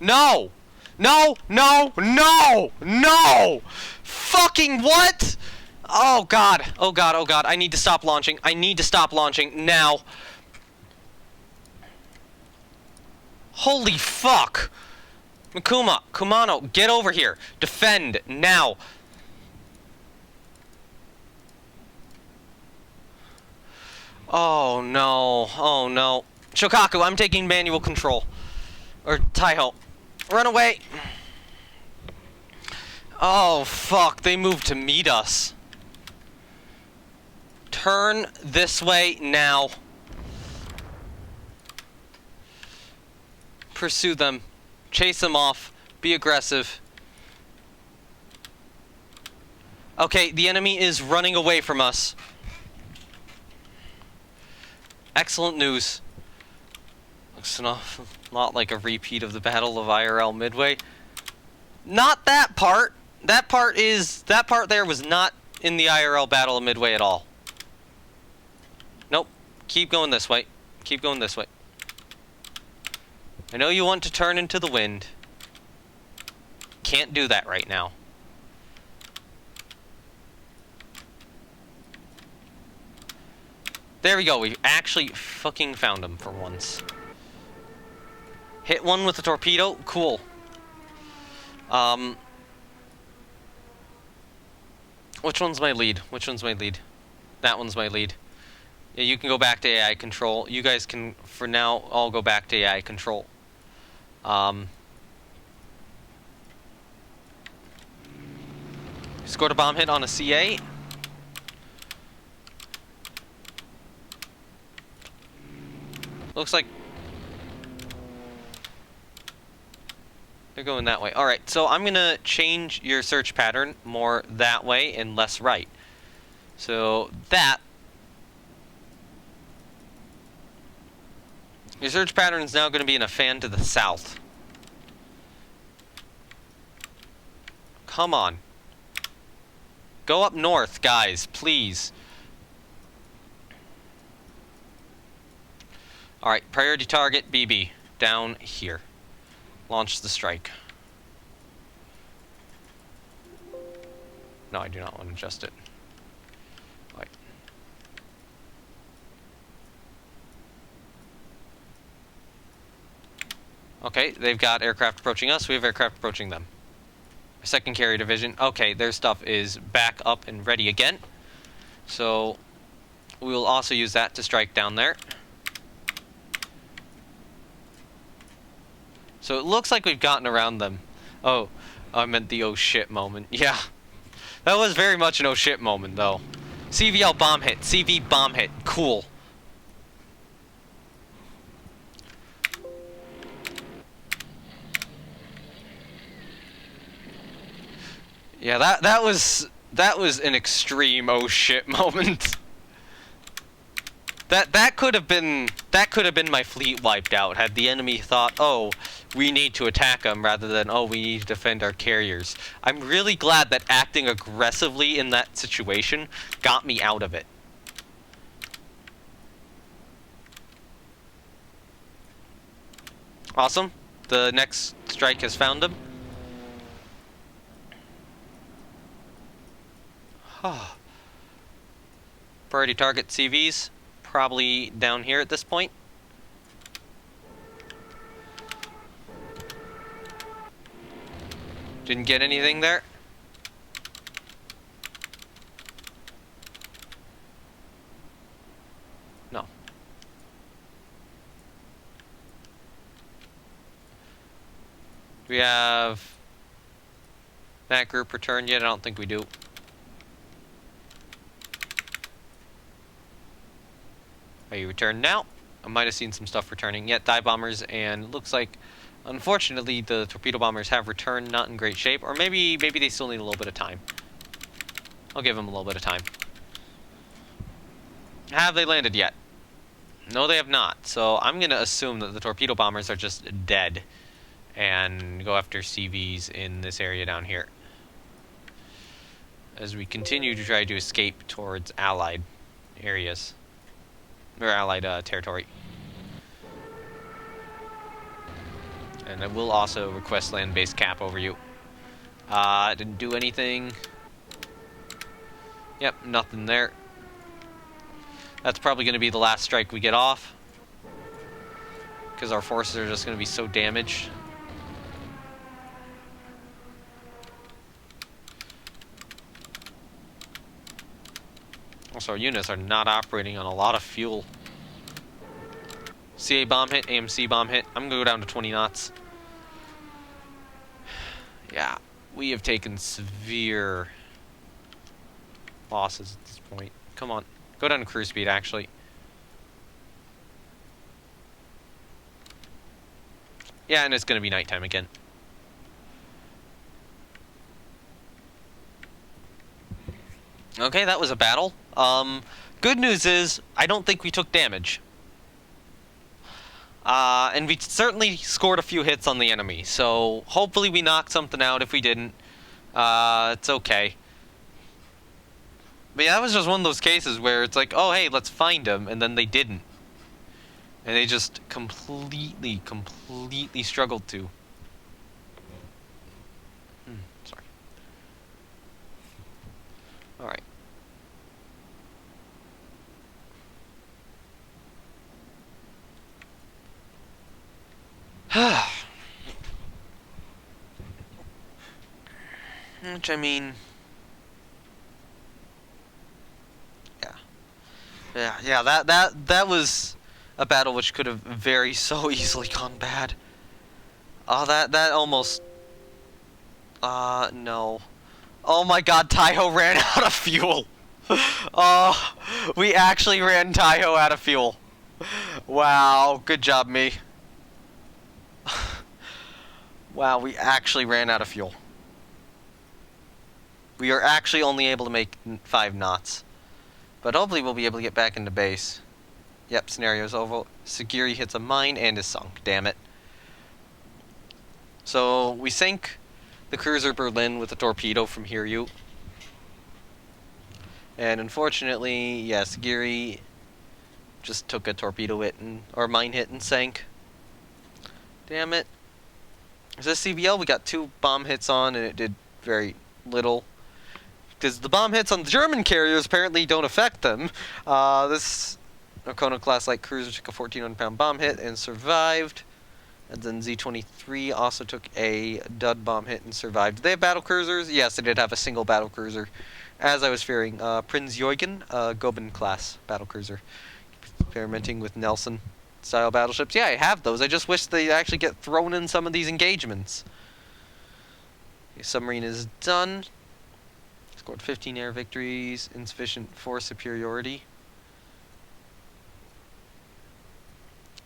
No! No! No! No! No! Fucking what? Oh god. Oh god. Oh god. I need to stop launching. I need to stop launching now. Holy fuck. Mikuma, Kumano, get over here. Defend now. Oh no. Oh no. Shokaku, I'm taking manual control. Or Taiho. Run away. Oh fuck, they moved to meet us. Turn this way now. Pursue them. Chase them off. Be aggressive. Okay, the enemy is running away from us. Excellent news. Looks a lot like a repeat of the Battle of IRL Midway. Not that part. That part there was not in the IRL Battle of Midway at all. Nope. Keep going this way. Keep going this way. I know you want to turn into the wind. Can't do that right now. There we go. We actually fucking found him for once. Hit one with a torpedo. Cool. Which one's my lead? Which one's my lead? That one's my lead. Yeah, you can go back to AI control. You guys can, for now, all go back to AI control. Scored a bomb hit on a CA. Looks like... They're going that way. Alright, so I'm gonna change your search pattern more that way and less right. So that... Your search pattern is now going to be in a fan to the south. Come on. Go up north, guys, please. Alright, priority target, BB. Down here. Launch the strike. No, I do not want to adjust it. Right. Okay, they've got aircraft approaching us. We have aircraft approaching them. Second carrier division. Okay, their stuff is back up and ready again. So, we will also use that to strike down there. So it looks like we've gotten around them. Oh, I meant the oh shit moment. Yeah. That was very much an oh shit moment, though. CVL bomb hit. CV bomb hit. Cool. Yeah, that was an extreme oh shit moment. That could have been my fleet wiped out had the enemy thought, oh, we need to attack them rather than, oh, we need to defend our carriers. I'm really glad that acting aggressively in that situation got me out of it. Awesome. The next strike has found him. Priority target CVs. Probably down here at this point. Didn't get anything there. No. Do we have that group returned yet? I don't think we do. Are you returned now? I might have seen some stuff returning. Yeah, dive bombers, and it looks like, unfortunately, the torpedo bombers have returned not in great shape, or maybe they still need a little bit of time. I'll give them a little bit of time. Have they landed yet? No, they have not. So I'm going to assume that the torpedo bombers are just dead, and go after CVs in this area down here, as we continue to try to escape towards Allied areas. Or Allied territory. And I will also request land-based cap over you. Didn't do anything. Yep, nothing there. That's probably going to be the last strike we get off, because our forces are just going to be so damaged. Also, our units are not operating on a lot of fuel. CA bomb hit, AMC bomb hit. I'm going to go down to 20 knots. Yeah, we have taken severe losses at this point. Come on. Go down to cruise speed, actually. Yeah, and it's going to be nighttime again. Okay, that was a battle. Good news is, I don't think we took damage. And we certainly scored a few hits on the enemy, so hopefully we knocked something out. If we didn't, it's okay. But yeah, that was just one of those cases where it's like, oh hey, let's find them, and then they didn't. And they just completely struggled to. Sorry. Alright. Which, I mean... Yeah, that was a battle which could have very so easily gone bad. Oh, that almost... no. Oh my god, Taiho ran out of fuel! Oh, we actually ran Taiho out of fuel. Wow, good job, me. Wow, we actually ran out of fuel. We are actually only able to make 5 knots. But hopefully we'll be able to get back into base. Yep, scenario's over. Sagiri hits a mine and is sunk. Damn it. So, we sank the cruiser Berlin with a torpedo from Hiryu. And unfortunately, yeah, Sagiri just took a torpedo hit or mine hit and sank. Damn it. Is this CBL? We got 2 bomb hits on and it did very little. Because the bomb hits on the German carriers apparently don't affect them. This Arcona class light cruiser took a 1,400-pound bomb hit and survived. And then Z-23 also took a dud bomb hit and survived. Do they have battle cruisers? Yes, they did have a single battle cruiser. As I was fearing, Prinz Eugen, Goben class battle cruiser. Experimenting with Nelson style battleships. Yeah, I have those. I just wish they actually get thrown in some of these engagements. Okay, submarine is done. Scored 15 air victories. Insufficient force superiority.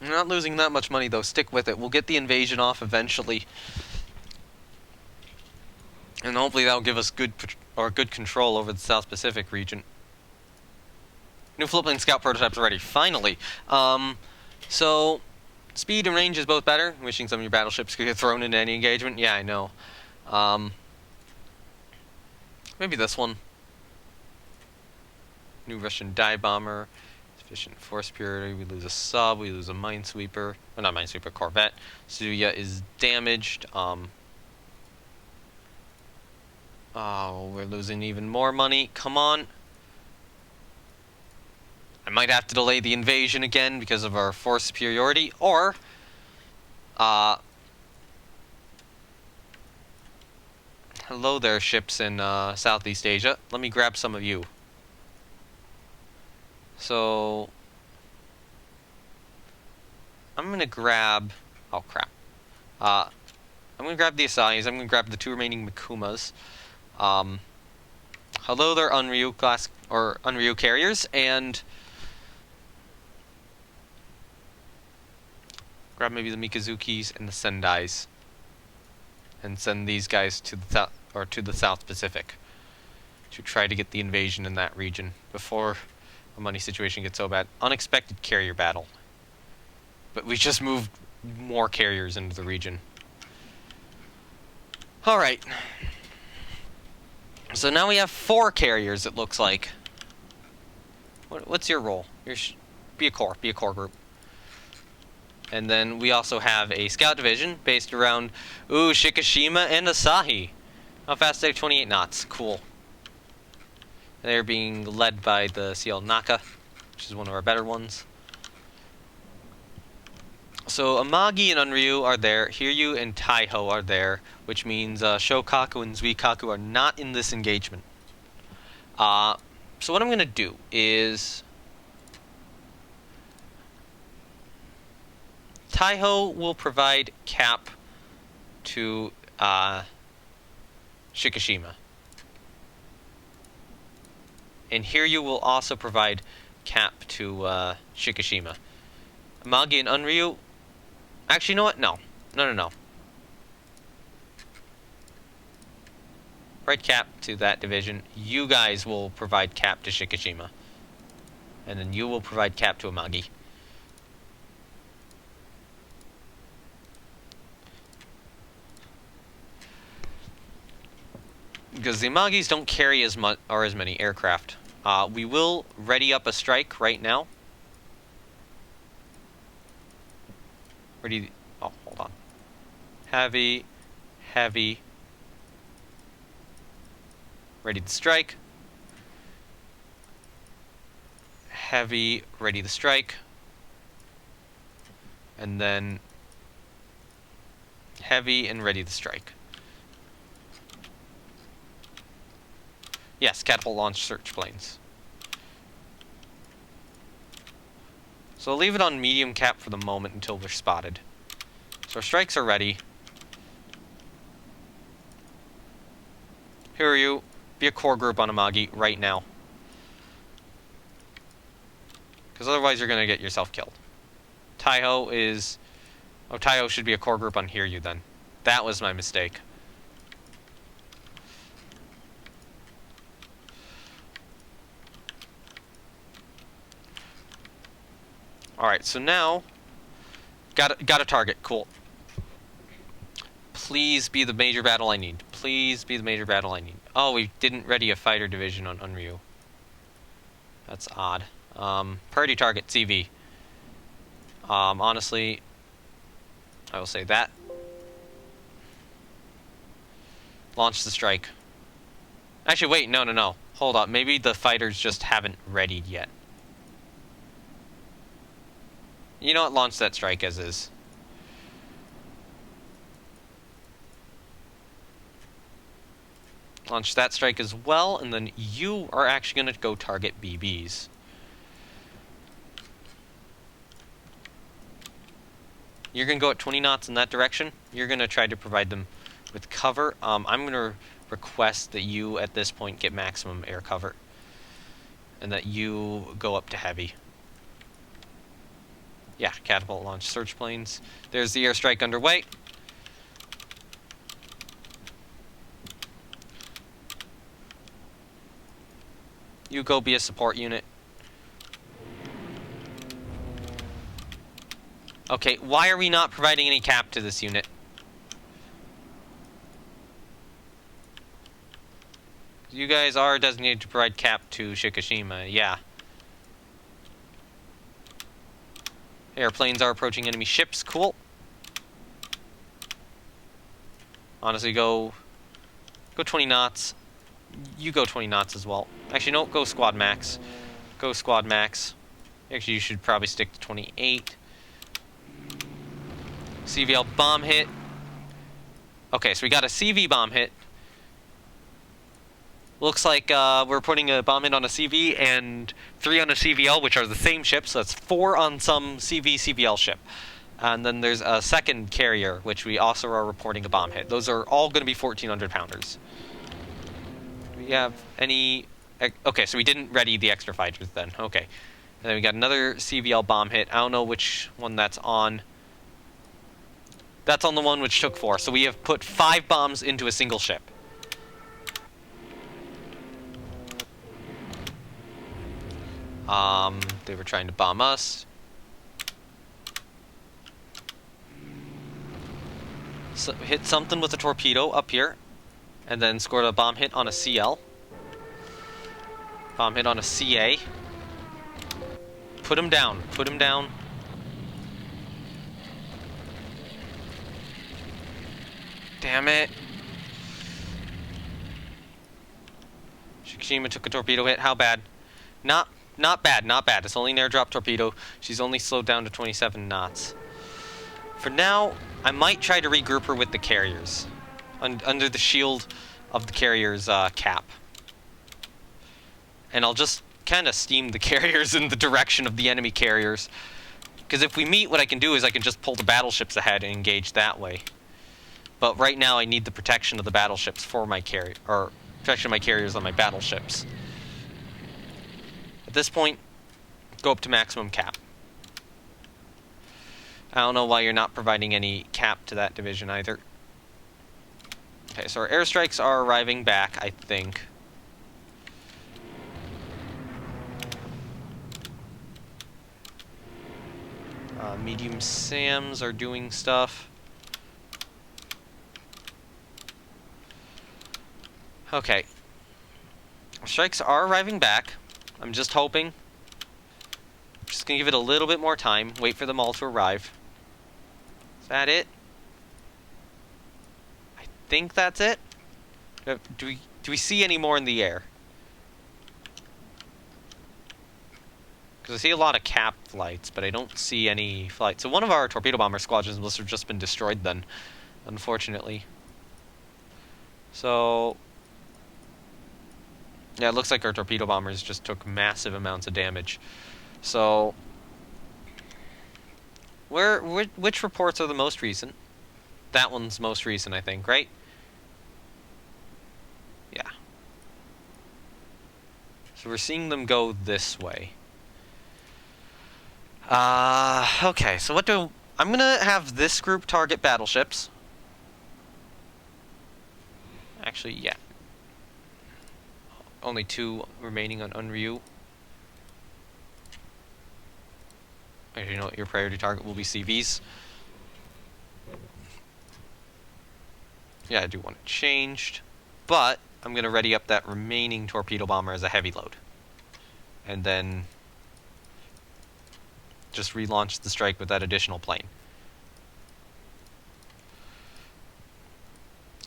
I'm not losing that much money though. Stick with it. We'll get the invasion off eventually. And hopefully that'll give us good control over the South Pacific region. New floatplane scout prototypes are ready. Finally. So, speed and range is both better. Wishing some of your battleships could get thrown into any engagement. Yeah, I know. Maybe this one. New Russian dive bomber. Sufficient force superiority. We lose a sub. We lose a minesweeper. Well, not minesweeper, corvette. Suya is damaged. Oh, we're losing even more money. Come on. I might have to delay the invasion again because of our force superiority, or hello there, ships in Southeast Asia. Let me grab some of you. So I'm gonna grab, oh crap. I'm gonna grab the Asayis. I'm gonna grab the 2 remaining Mikumas. Hello there, Unryu class or Unryu carriers, and grab maybe the Mikazukis and the Sendais, and send these guys to the South Pacific to try to get the invasion in that region before a money situation gets so bad. Unexpected carrier battle, but we just moved more carriers into the region. All right. So now we have 4 carriers. It looks like. What's your role? Be a core group. And then we also have a scout division based around, Shikishima and Asahi. How fast are they? 28 knots. Cool. They're being led by the CL Naka, which is one of our better ones. So Amagi and Unryu are there. Hiryu and Taiho are there, which means Shokaku and Zuikaku are not in this engagement. So what I'm going to do is Taiho will provide cap to Shikishima. And Hiryu will also provide cap to Shikishima. Amagi and Unryu... Actually, you know what? No. No. Provide cap to that division. You guys will provide cap to Shikishima. And then you will provide cap to Amagi. Because the Amagis don't carry as much or as many aircraft. We will ready up a strike right now. Ready. Oh, hold on. Heavy. Ready to strike. Heavy. Ready to strike. And then heavy and ready to strike. Yes, catapult launch search planes. So I'll leave it on medium cap for the moment until they're spotted. So our strikes are ready. Hiryu, be a core group on Amagi right now. Because otherwise you're going to get yourself killed. Taiho is... Oh, Taiho should be a core group on Hiryu then. That was my mistake. Alright, so now... Got a target. Cool. Please be the major battle I need. Please be the major battle I need. Oh, we didn't ready a fighter division on Unryu. That's odd. Priority target, CV. Honestly, I will say that. Launch the strike. Actually, wait, no. Hold on, maybe the fighters just haven't readied yet. You know what, launch that strike as is. Launch that strike as well, and then you are actually going to go target BBs. You're going to go at 20 knots in that direction. You're going to try to provide them with cover. I'm going to request that you, at this point, get maximum air cover. And that you go up to heavy. Yeah, catapult launch search planes. There's the airstrike underway. You go be a support unit. Okay, why are we not providing any cap to this unit? You guys are designated to provide cap to Shikishima, yeah. Airplanes are approaching enemy ships, cool. Honestly, go 20 knots. You go 20 knots as well. Actually, no, go squad max. Go squad max. Actually, you should probably stick to 28. CVL bomb hit. Okay, so we got a CV bomb hit. Looks like we're putting a bomb hit on a CV and 3 on a CVL, which are the same ship, so that's 4 on some CVL ship. And then there's a second carrier, which we also are reporting a bomb hit. Those are all going to be 1,400 pounders. Do we have any... Okay, so we didn't ready the extra fighters then. Okay. And then we got another CVL bomb hit. I don't know which one that's on. That's on the one which took 4. So we have put 5 bombs into a single ship. They were trying to bomb us. So hit something with a torpedo up here. And then scored a bomb hit on a CL. Bomb hit on a CA. Put him down. Put him down. Damn it. Shikishima took a torpedo hit. How bad? Not bad, not bad. It's only an airdrop torpedo. She's only slowed down to 27 knots. For now, I might try to regroup her with the carriers. Under the shield of the carriers' cap. And I'll just kind of steam the carriers in the direction of the enemy carriers. Because if we meet, what I can do is I can just pull the battleships ahead and engage that way. But right now I need the protection of the battleships for my carrier, or protection of my carriers on my battleships. At this point, go up to maximum cap. I don't know why you're not providing any cap to that division either. Okay, so our airstrikes are arriving back, I think. Medium SAMs are doing stuff. Okay. Strikes are arriving back. I'm just hoping. Just gonna give it a little bit more time. Wait for them all to arrive. Is that it? I think that's it. Do we see any more in the air? Because I see a lot of cap flights, but I don't see any flights. So one of our torpedo bomber squadrons must have just been destroyed then, unfortunately. So... yeah, it looks like our torpedo bombers just took massive amounts of damage. So... which reports are the most recent? That one's most recent, I think, right? Yeah. So we're seeing them go this way. Okay, so I'm gonna have this group target battleships. Actually, yeah. Only 2 remaining on Unryu. Actually, you know what? Your priority target will be CVs. Yeah, I do want it changed. But I'm going to ready up that remaining torpedo bomber as a heavy load. And then just relaunch the strike with that additional plane.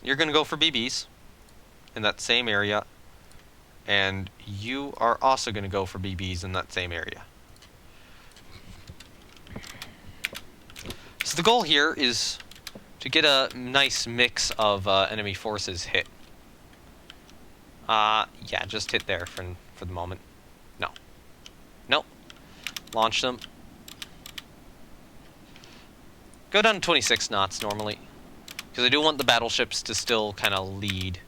You're going to go for BBs in that same area. And you are also going to go for BBs in that same area. So the goal here is to get a nice mix of enemy forces hit. Yeah, just hit there for the moment. No. Nope. Launch them. Go down to 26 knots normally. Because I do want the battleships to still kind of lead.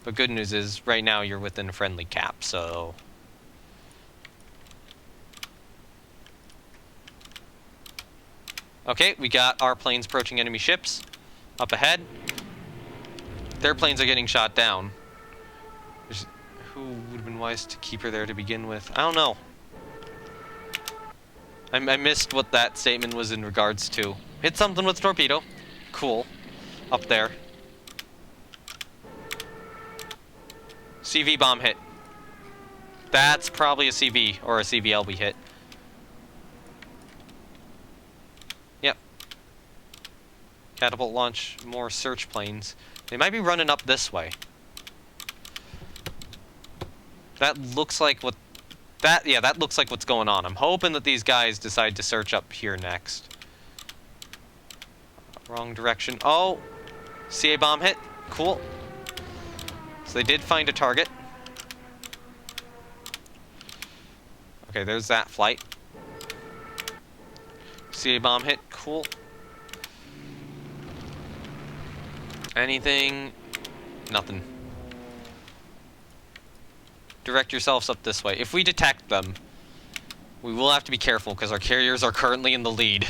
But good news is, right now you're within a friendly cap, so... Okay, we got our planes approaching enemy ships. Up ahead. Their planes are getting shot down. Who would have been wise to keep her there to begin with? I don't know. I missed what that statement was in regards to. Hit something with a torpedo. Cool. Up there. CV bomb hit. That's probably a CV or a CVLB hit. Yep. Catapult launch more search planes. They might be running up this way. That looks like what... Yeah, that looks like what's going on. I'm hoping that these guys decide to search up here next. Wrong direction. Oh! CA bomb hit. Cool. So they did find a target. Okay, there's that flight. CA bomb hit. Cool. Anything? Nothing. Direct yourselves up this way. If we detect them, we will have to be careful because our carriers are currently in the lead.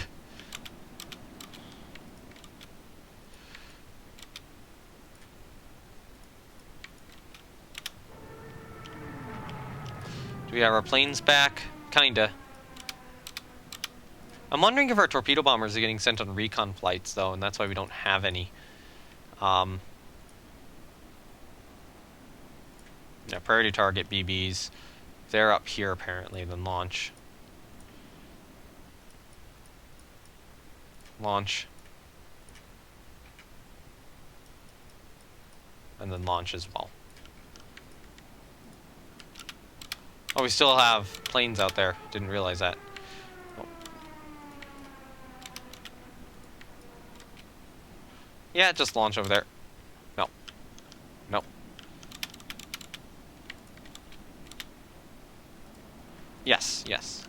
Do we have our planes back? Kinda. I'm wondering if our torpedo bombers are getting sent on recon flights, though, and that's why we don't have any. Yeah, priority target BBs. They're up here, apparently, then launch. Launch. And then launch as well. Oh, we still have planes out there. Didn't realize that. Oh. Yeah, just launch over there. No. No. Yes, yes.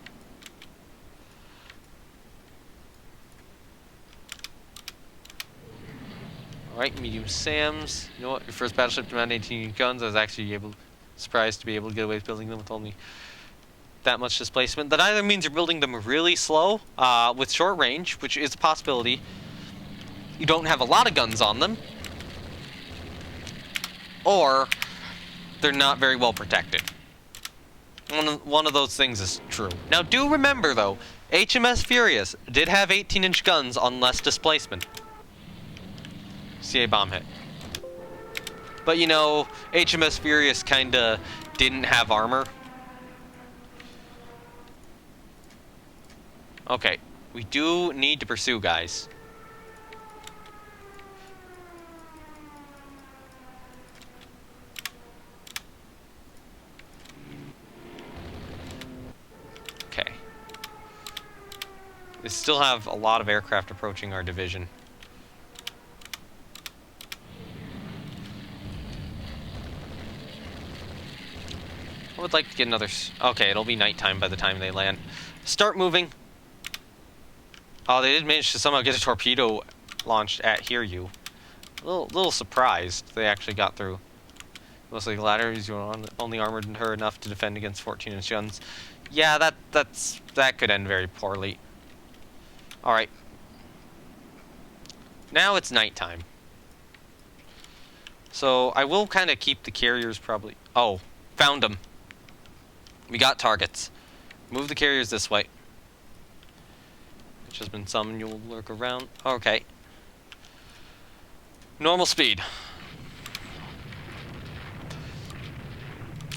Alright, medium SAMs. You know what? Your first battleship to mount 18 guns. I was surprised to be able to get away with building them with only that much displacement. That either means you're building them really slow, with short range, which is a possibility. You don't have a lot of guns on them. Or they're not very well protected. One of those things is true. Now, do remember, though, HMS Furious did have 18-inch guns on less displacement. CA bomb hit. But, you know, HMS Furious kinda didn't have armor. Okay, we do need to pursue, guys. Okay. We still have a lot of aircraft approaching our division. I would like to get another... Okay, it'll be nighttime by the time they land. Start moving. Oh, they did manage to somehow get a torpedo launched at Hiryu. Little surprised they actually got through. Mostly the latter is only armored her enough to defend against 14-inch guns. Yeah, that could end very poorly. Alright. Now it's nighttime. So I will kind of keep the carriers probably... Oh, found them. We got targets. Move the carriers this way. Which has been summoned. You'll lurk around. Okay. Normal speed.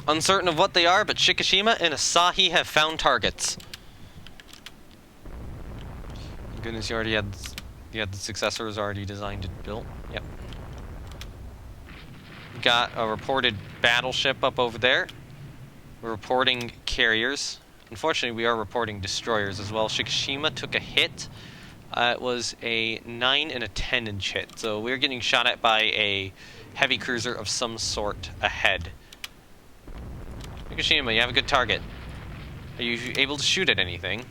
Uncertain of what they are, but Shikishima and Asahi have found targets. Goodness, you already had... You had the successors already designed and built. Yep. Got a reported battleship up over there. We're reporting carriers. Unfortunately, we are reporting destroyers as well. Shikishima took a hit. It was a 9 and a 10-inch hit. So we're getting shot at by a heavy cruiser of some sort ahead. Shikishima, you have a good target. Are you able to shoot at anything?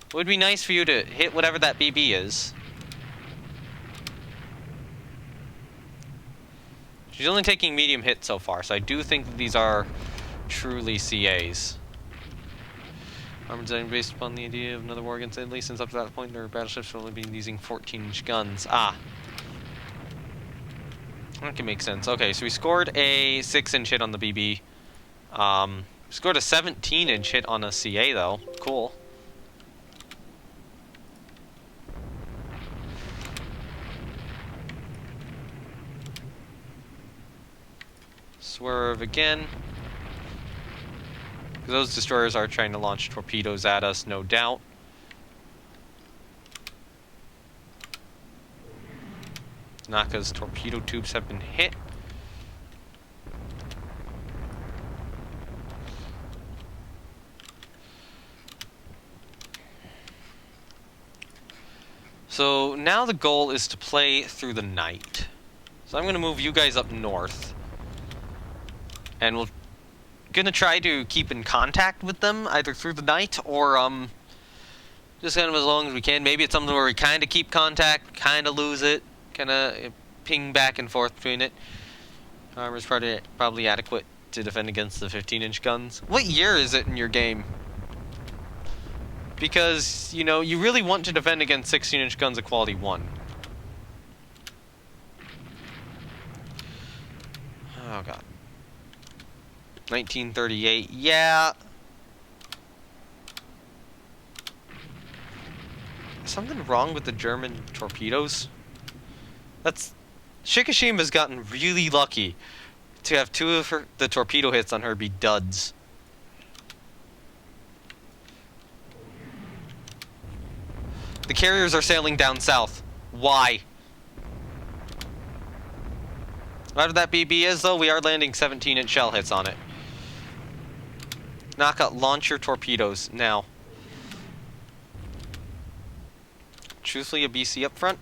It would be nice for you to hit whatever that BB is. She's only taking medium hits so far, so I do think that these are truly CAs. Armored design based upon the idea of another war against Italy. Since up to that point, their battleships have only been using 14-inch guns. Ah. That can make sense. Okay, so we scored a 6-inch hit on the BB. We scored a 17-inch hit on a CA, though. Cool. Swerve again. Those destroyers are trying to launch torpedoes at us, no doubt. Naka's torpedo tubes have been hit. So now the goal is to play through the night. So I'm going to move you guys up north. And we're going to try to keep in contact with them, either through the night or just kind of as long as we can. Maybe it's something where we kind of keep contact, kind of lose it, kind of ping back and forth between it. Armor's probably adequate to defend against the 15-inch guns. What year is it in your game? Because, you know, you really want to defend against 16-inch guns of quality 1. Oh, God. 1938, yeah. Something wrong with the German torpedoes? Shikishima's gotten really lucky to have 2 of the torpedo hits on her be duds. The carriers are sailing down south. Why? Whatever that BB is, though, we are landing 17-inch shell hits on it. Naka, launch your torpedoes now. Truthfully, a BC up front.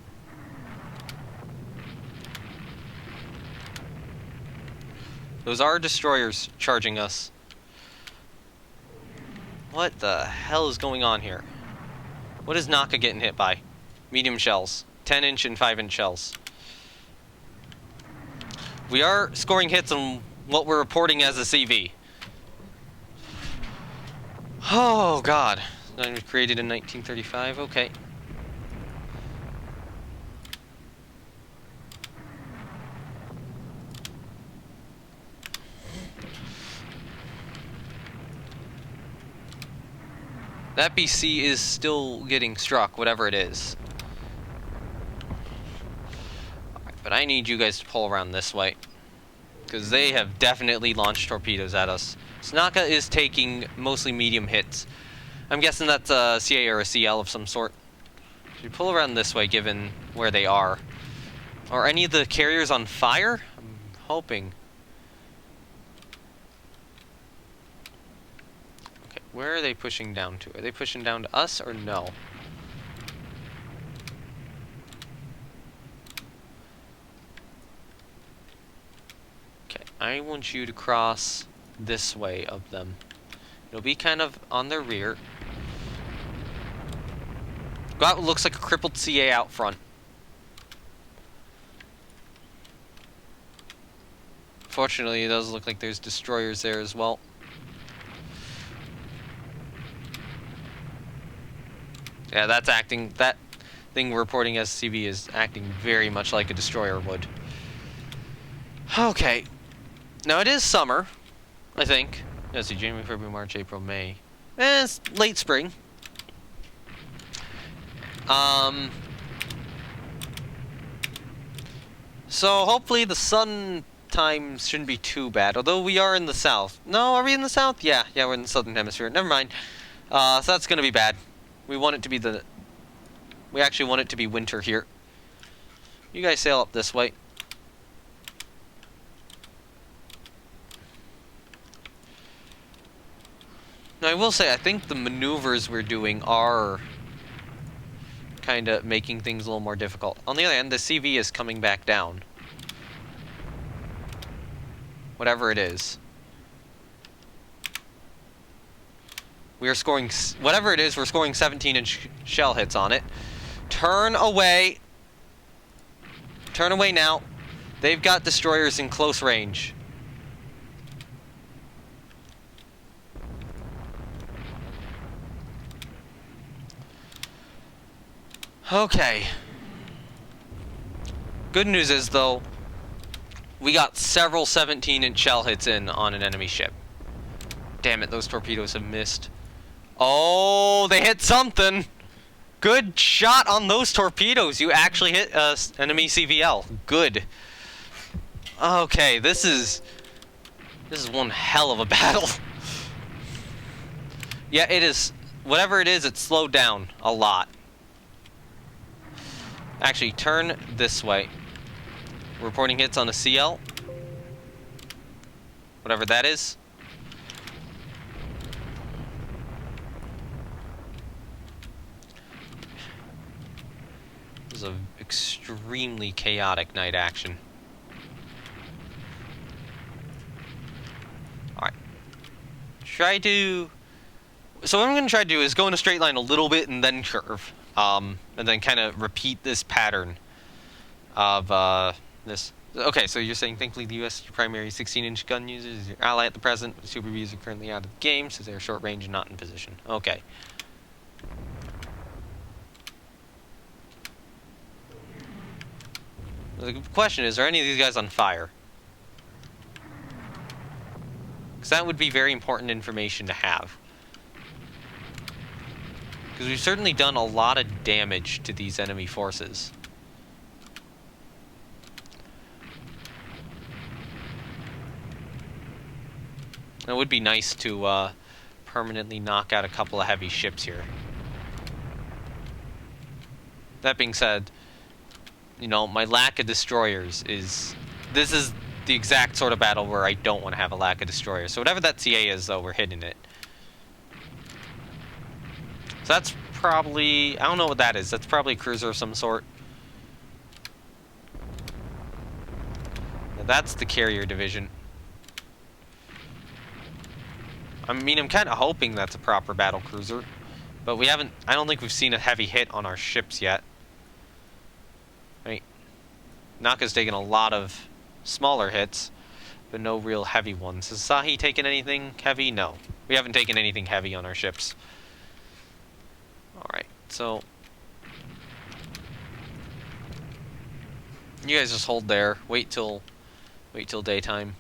Those are destroyers charging us. What the hell is going on here? What is Naka getting hit by? Medium shells. 10-inch and 5-inch shells. We are scoring hits on what we're reporting as a CV. Oh, God. It was created in 1935. Okay. That BC is still getting struck, whatever it is. But I need you guys to pull around this way. Because they have definitely launched torpedoes at us. Naka is taking mostly medium hits. I'm guessing that's a CA or a CL of some sort. Should we pull around this way, given where they are? Are any of the carriers on fire? I'm hoping. Okay, where are they pushing down to? Are they pushing down to us or no? Okay, I want you to cross this way of them. It'll be kind of on their rear. Got what looks like a crippled CA out front. Fortunately, it does look like there's destroyers there as well. Yeah, that's acting... That thing reporting as CV is acting very much like a destroyer would. Okay. Now, it is summer, I think. Let's see, January, February, March, April, May. It's late spring. So hopefully the sun times shouldn't be too bad. Although we are in the south. No, are we in the south? Yeah, we're in the southern hemisphere. Never mind. So that's gonna be bad. We want it to be we actually want it to be winter here. You guys sail up this way. Now I will say, I think the maneuvers we're doing are kind of making things a little more difficult. On the other hand, the CV is coming back down. Whatever it is. We are scoring, whatever it is, we're scoring 17-inch shell hits on it. Turn away. Turn away now. They've got destroyers in close range. Okay. Good news is, though, we got several 17-inch shell hits in on an enemy ship. Damn it, those torpedoes have missed. Oh, they hit something! Good shot on those torpedoes! You actually hit enemy CVL. Good. Okay, this is one hell of a battle. Yeah, it is. Whatever it is, it's slowed down a lot. Actually, turn this way. Reporting hits on a CL. Whatever that is. This is an extremely chaotic night action. Alright. So what I'm going to try to do is go in a straight line a little bit and then curve. And then kind of repeat this pattern of this. Okay, so you're saying, thankfully, the U.S. is your primary 16-inch gun user is your ally at the present. The Super Bs are currently out of the game, so they're short range and not in position. Okay. The question is, are any of these guys on fire? Because that would be very important information to have. Because we've certainly done a lot of damage to these enemy forces. It would be nice to permanently knock out a couple of heavy ships here. That being said, you know, my lack of destroyers is... This is the exact sort of battle where I don't want to have a lack of destroyers. So whatever that CA is, though, we're hitting it. So that's probably... I don't know what that is. That's probably a cruiser of some sort. Now that's the carrier division. I mean, I'm kind of hoping that's a proper battle cruiser. But we haven't... I don't think we've seen a heavy hit on our ships yet. Right. Naka's taken a lot of smaller hits, but no real heavy ones. Has Sahi taken anything heavy? No. We haven't taken anything heavy on our ships. Alright, so... You guys just hold there. Wait till daytime.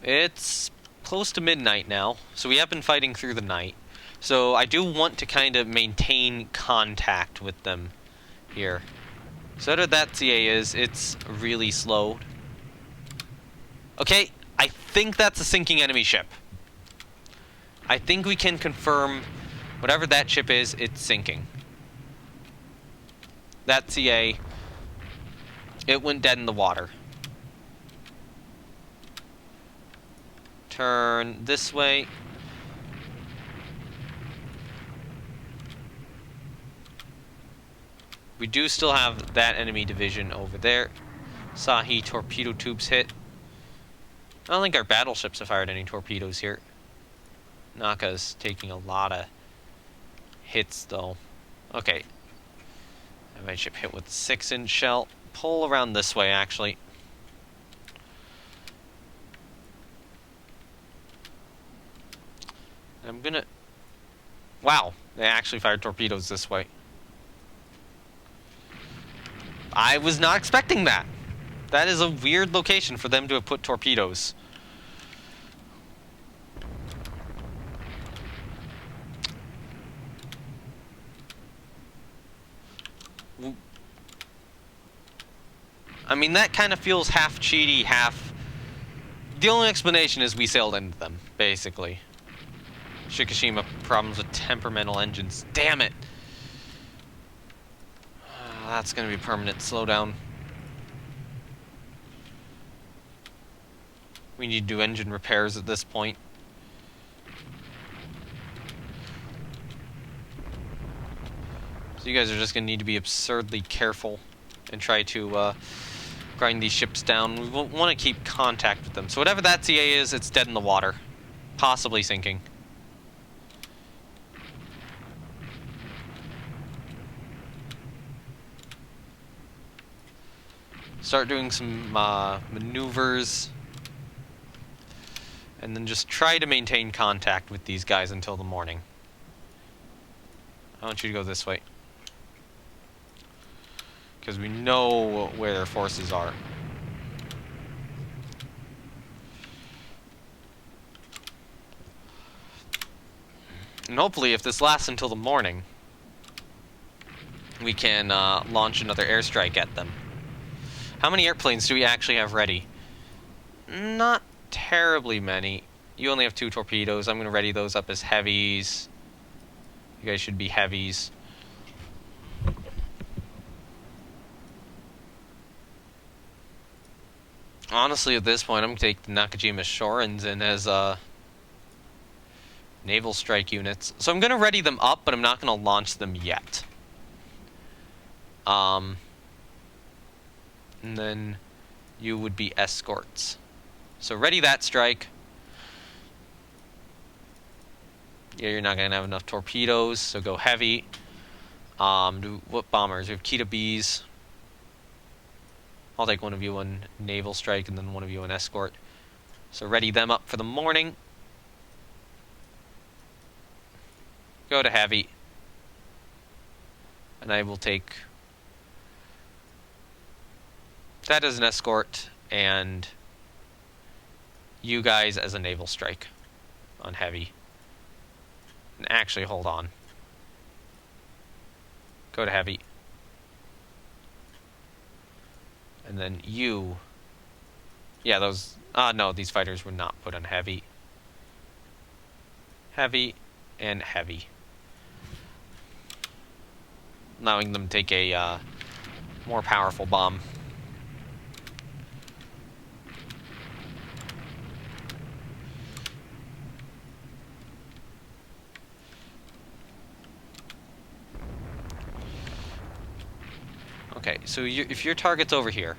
It's close to midnight now, so we have been fighting through the night. So I do want to kind of maintain contact with them here. So that CA is, it's really slowed. Okay, I think that's a sinking enemy ship. I think we can confirm whatever that ship is, it's sinking. That CA, it went dead in the water. Turn this way. We do still have that enemy division over there. Sahi torpedo tubes hit. I don't think our battleships have fired any torpedoes here. Naka's taking a lot of hits, though. Okay. My ship hit with a 6-inch shell. Pull around this way, actually. I'm gonna... Wow. They actually fired torpedoes this way. I was not expecting that. That is a weird location for them to have put torpedoes. I mean, that kind of feels half cheaty, half... The only explanation is we sailed into them, basically. Shikishima problems with temperamental engines. Damn it! That's gonna be permanent slowdown. We need to do engine repairs at this point. So you guys are just gonna need to be absurdly careful and try to grind these ships down. We want to keep contact with them. So whatever that CA is, it's dead in the water. Possibly sinking. Start doing some maneuvers. And then just try to maintain contact with these guys until the morning. I want you to go this way. Because we know where their forces are. And hopefully, if this lasts until the morning, we can launch another airstrike at them. How many airplanes do we actually have ready? Not terribly many. You only have 2 torpedoes. I'm going to ready those up as heavies. You guys should be heavies. Honestly, at this point, I'm going to take the Nakajima Shorens in as naval strike units. So I'm going to ready them up, but I'm not going to launch them yet. And then you would be escorts. So ready that strike. Yeah, you're not going to have enough torpedoes, so go heavy. What bombers? We have Kita Bs. I'll take one of you on naval strike and then one of you on escort. So ready them up for the morning. Go to heavy. And I will take that as an escort and you guys as a naval strike on heavy. And actually, hold on. Go to heavy. And then you... Yeah, those... no, these fighters were not put on heavy. Heavy and heavy. Allowing them to take a more powerful bomb. Okay, so if your target's over here...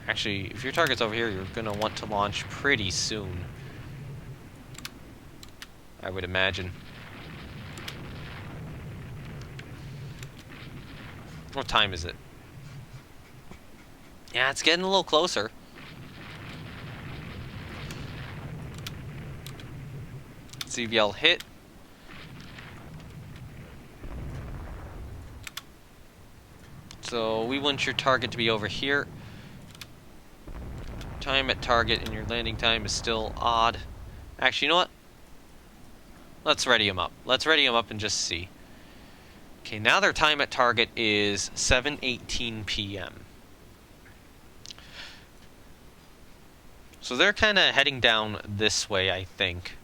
Actually, if your target's over here, you're going to want to launch pretty soon. I would imagine. What time is it? Yeah, it's getting a little closer. CVL hit. So we want your target to be over here. Time at target and your landing time is still odd. Actually, you know what? Let's ready them up. Let's ready them up and just see. Okay, now their time at target is 7:18 p.m. So they're kind of heading down this way, I think.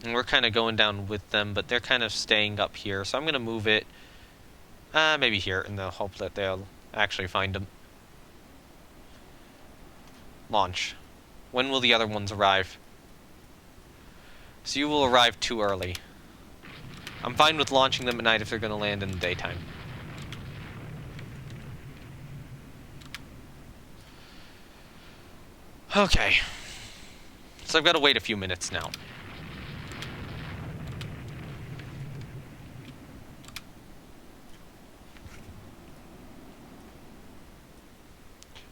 And we're kind of going down with them, but they're kind of staying up here. So I'm going to move it maybe here in the hope that they'll actually find them. Launch. When will the other ones arrive? So you will arrive too early. I'm fine with launching them at night if they're going to land in the daytime. Okay. So I've got to wait a few minutes now.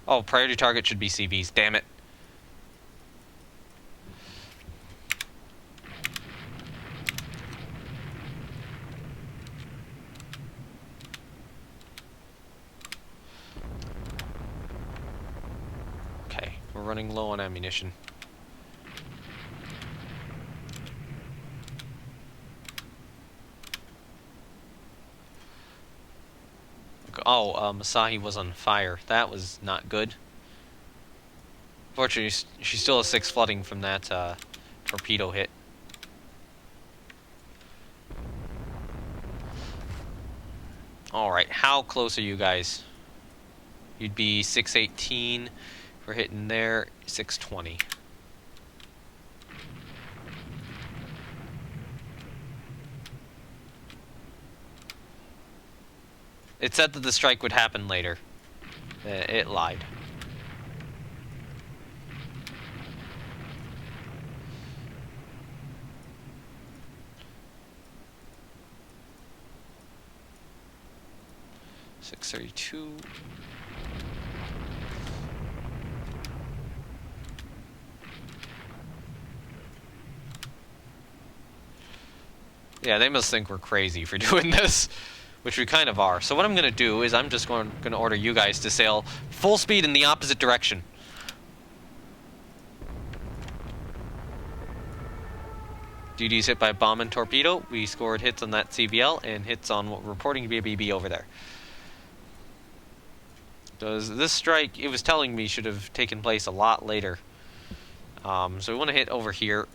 Oh, priority target should be CVs. Damn it. we're running low on ammunition. Oh, Masahi was on fire. That was not good. Fortunately, she still has 6 flooding from that torpedo hit. Alright, how close are you guys? You'd be 618. We're hitting there, 620. It said that the strike would happen later. It lied. $632. Yeah, they must think we're crazy for doing this, which we kind of are. So what I'm going to do is I'm just going to order you guys to sail full speed in the opposite direction. DD's hit by bomb and torpedo. We scored hits on that CVL and hits on what we're reporting to be a BB over there. This strike, it was telling me, should have taken place a lot later. So we want to hit over here.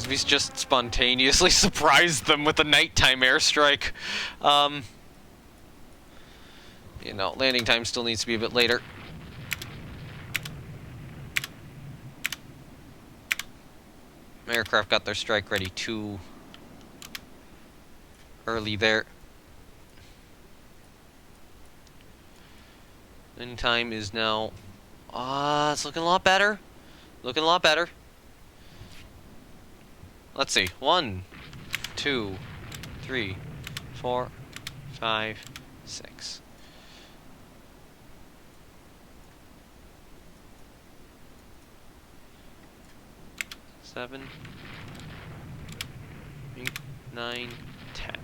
We just spontaneously surprised them with a nighttime airstrike. You know, landing time still needs to be a bit later. Aircraft got their strike ready too early there. Landing time is now... it's looking a lot better. Looking a lot better. Let's see. 1, 2, 3, 4, 5, 6. Seven, 8, 9, 10.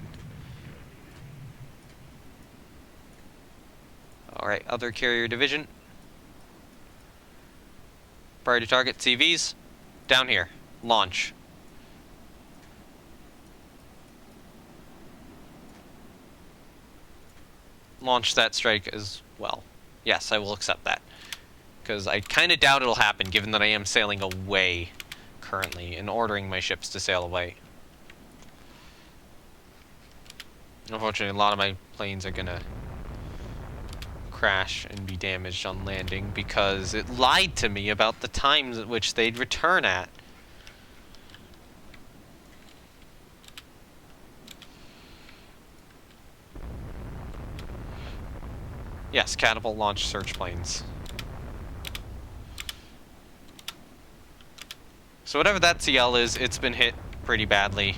Alright, other carrier division. Priority target, CVs. Down here. Launch. Launch that strike as well. Yes, I will accept that. Because I kind of doubt it'll happen, given that I am sailing away currently and ordering my ships to sail away. Unfortunately, a lot of my planes are gonna crash and be damaged on landing because it lied to me about the times at which they'd return at. Yes, catapult launch search planes. So whatever that CL is, it's been hit pretty badly.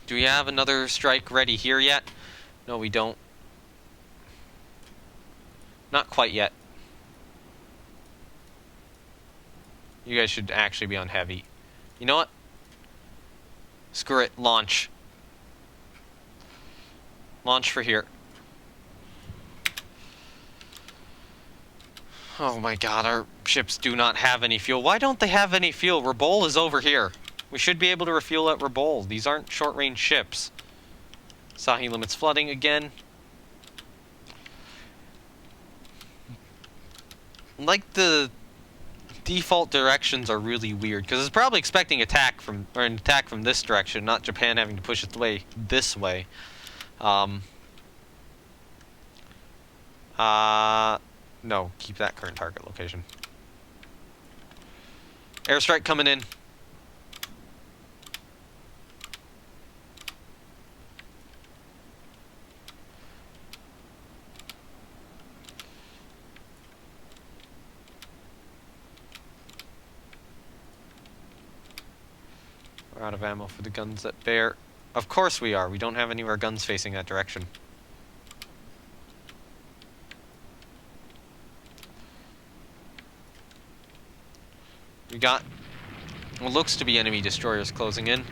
Do we have another strike ready here yet? No, we don't. Not quite yet. You guys should actually be on heavy. You know what? Screw it. Launch. Launch for here. Oh my god, our ships do not have any fuel. Why don't they have any fuel? Rabaul is over here. We should be able to refuel at Rabaul. These aren't short-range ships. Sahi limits flooding again. Like, the default directions are really weird, because it's probably expecting an attack from this direction, not Japan having to push its way this way. No, keep that current target location. Airstrike coming in. We're out of ammo for the guns that bear. Of course we are. We don't have any of our guns facing that direction. We got what looks to be enemy destroyers closing in.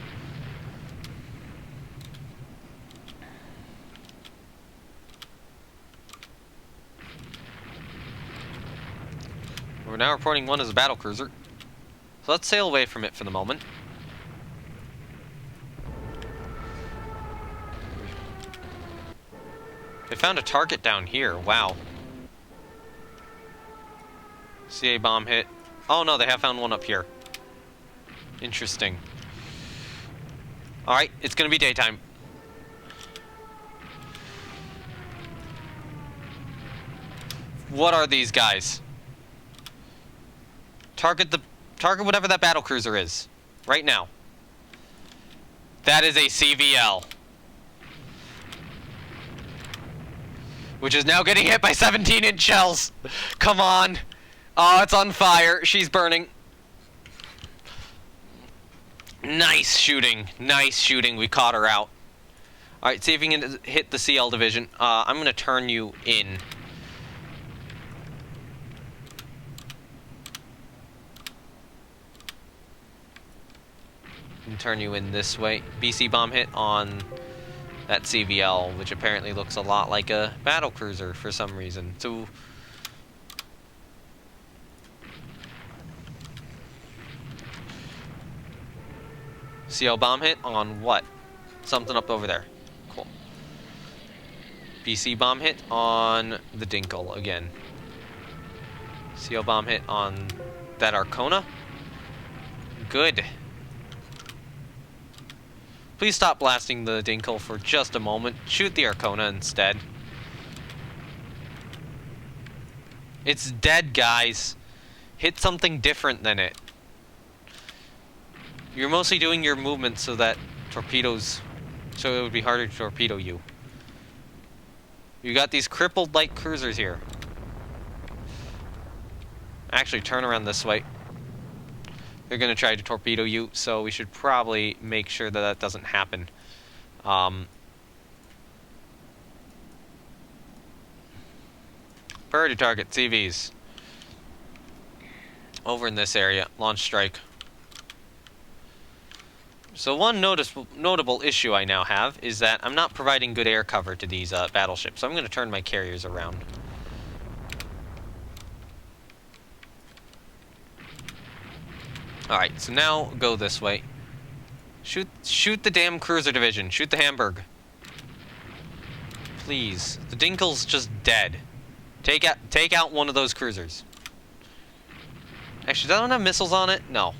We're now reporting one as a battle cruiser. So let's sail away from it for the moment. They found a target down here. Wow. CA bomb hit. Oh no, they have found one up here. Interesting. Alright, it's gonna be daytime. What are these guys? Target whatever that battle cruiser is. Right now. That is a CVL. Which is now getting hit by 17-inch shells. Come on. Oh, it's on fire. She's burning. Nice shooting. Nice shooting. We caught her out. Alright, see if you can hit the CL division. I'm going to turn you in. And turn you in this way. BC bomb hit on that CVL, which apparently looks a lot like a battle cruiser for some reason. So CL bomb hit on what? Something up over there. Cool. BC bomb hit on the Dinkle again. CL bomb hit on that Arcona. Good. Please stop blasting the Dinkle for just a moment. Shoot the Arcona instead. It's dead, guys. Hit something different than it. You're mostly doing your movement so that torpedoes... so it would be harder to torpedo you. You got these crippled light cruisers here. Actually, turn around this way. They're going to try to torpedo you, so we should probably make sure that that doesn't happen. Priority target, CVs. Over in this area, launch strike. So one notable issue I now have is that I'm not providing good air cover to these battleships, so I'm going to turn my carriers around. Alright, so now go this way. Shoot the damn cruiser division. Shoot the Hamburg. Please. The Dinkle's just dead. Take out one of those cruisers. Actually, does that one have missiles on it? No.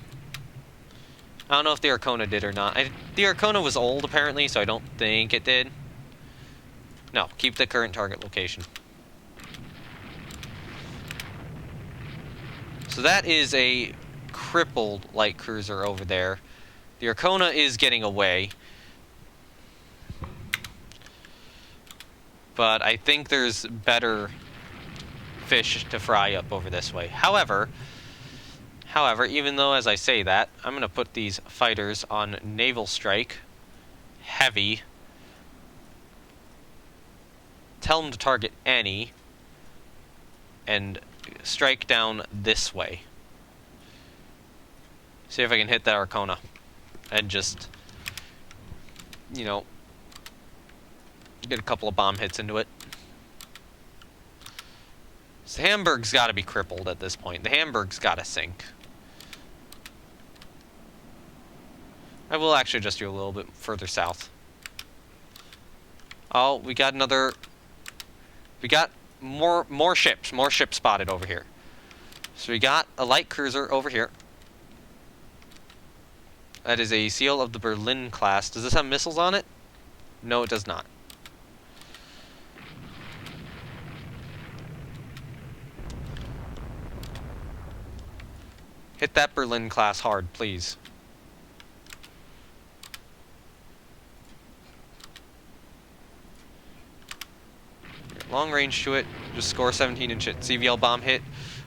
I don't know if the Arcona did or not. The Arcona was old, apparently, so I don't think it did. No, keep the current target location. So that is a crippled light cruiser over there. The Arcona is getting away. But I think there's better fish to fry up over this way. However, even though as I say that, I'm going to put these fighters on naval strike. Heavy. Tell them to target any. And strike down this way. See if I can hit that Arcona. And just, you know, get a couple of bomb hits into it. So the Hamburg's got to be crippled at this point. The Hamburg's got to sink. I will actually just do a little bit further south. Oh, we got another... We got more ships. More ships spotted over here. So we got a light cruiser over here. That is a seal of the Berlin class. Does this have missiles on it? No, it does not. Hit that Berlin class hard, please. Long range to it. Just score 17-inch hit. CVL bomb hit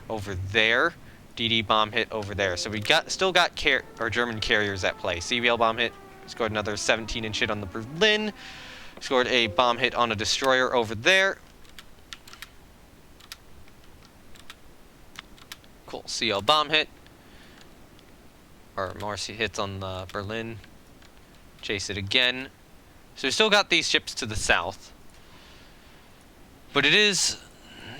over there. DD bomb hit over there. So we still got German carriers at play. CVL bomb hit. Scored another 17-inch hit on the Berlin. Scored a bomb hit on a destroyer over there. Cool. CL bomb hit. or more hits on the Berlin. Chase it again. So we still got these ships to the south. But it is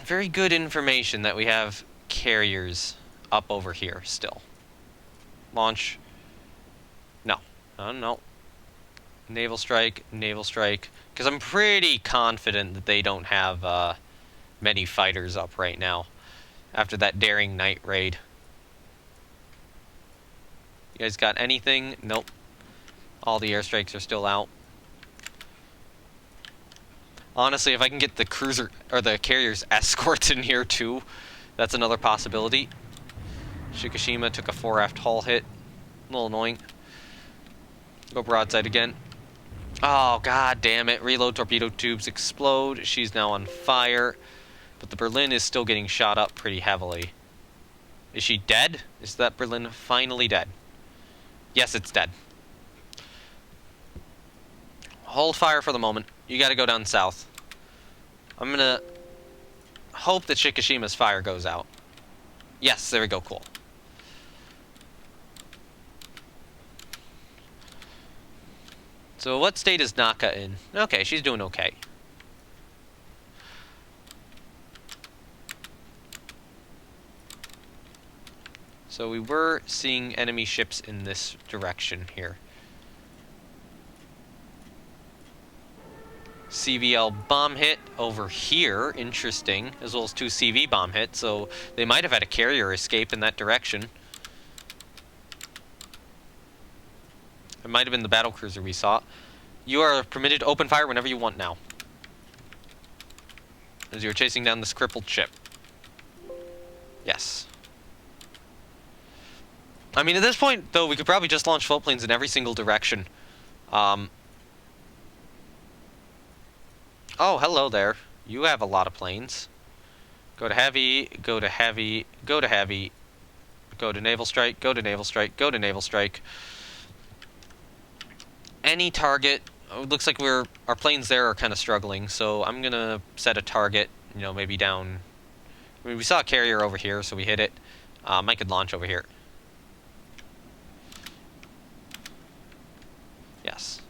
very good information that we have carriers up over here still. Launch. No. No. Naval strike, naval strike. Because I'm pretty confident that they don't have many fighters up right now after that daring night raid. You guys got anything? Nope. All the airstrikes are still out. Honestly, if I can get the cruiser or the carrier's escorts in here too, that's another possibility. Shikishima took a 4 aft hull hit. A little annoying. Go broadside again. Oh, god damn it. Reload torpedo tubes explode. She's now on fire. But the Berlin is still getting shot up pretty heavily. Is she dead? Is that Berlin finally dead? Yes, it's dead. Hold fire for the moment. You gotta go down south. I'm gonna hope that Shikishima's fire goes out. Yes, there we go, cool. So what state is Naka in? Okay, she's doing okay. So we were seeing enemy ships in this direction here. CVL bomb hit over here, interesting, as well as 2 CV bomb hits, so they might have had a carrier escape in that direction. It might have been the battlecruiser we saw. You are permitted to open fire whenever you want now, as you're chasing down this crippled ship. Yes. I mean, at this point, though, we could probably just launch float planes in every single direction. Oh, hello there. You have a lot of planes. Go to heavy, go to heavy, go to heavy, go to naval strike, go to naval strike, go to naval strike. Any target. It looks like our planes there are kind of struggling, so I'm gonna set a target, you know, maybe down. I mean, we saw a carrier over here, so we hit it. I could launch over here. Yes.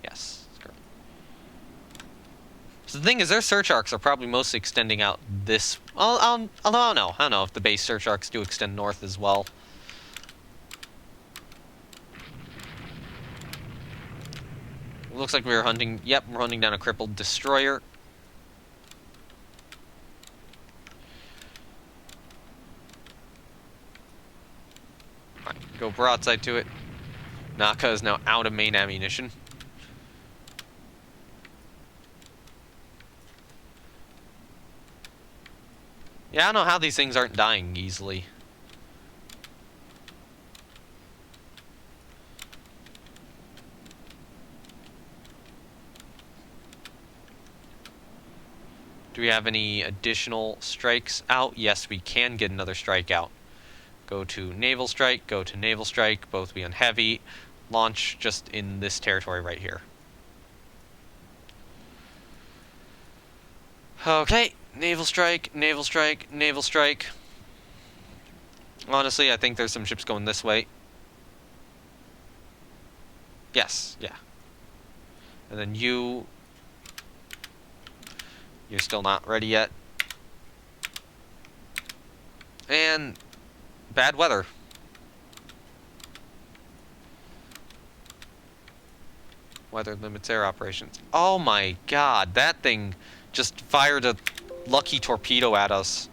Yes. So the thing is, their search arcs are probably mostly extending out this. Although I don't know if the base search arcs do extend north as well. Looks like we were hunting. Yep, we're hunting down a crippled destroyer. Alright, go broadside to it. Naka is now out of main ammunition. Yeah, I don't know how these things aren't dying easily. Do we have any additional strikes out? Yes, we can get another strike out. Go to naval strike, go to naval strike, both be on heavy. Launch just in this territory right here. Okay, naval strike, naval strike, naval strike. Honestly, I think there's some ships going this way. Yes, yeah. And then you're still not ready yet. And bad weather. Weather limits air operations. Oh my god, that thing just fired a lucky torpedo at us.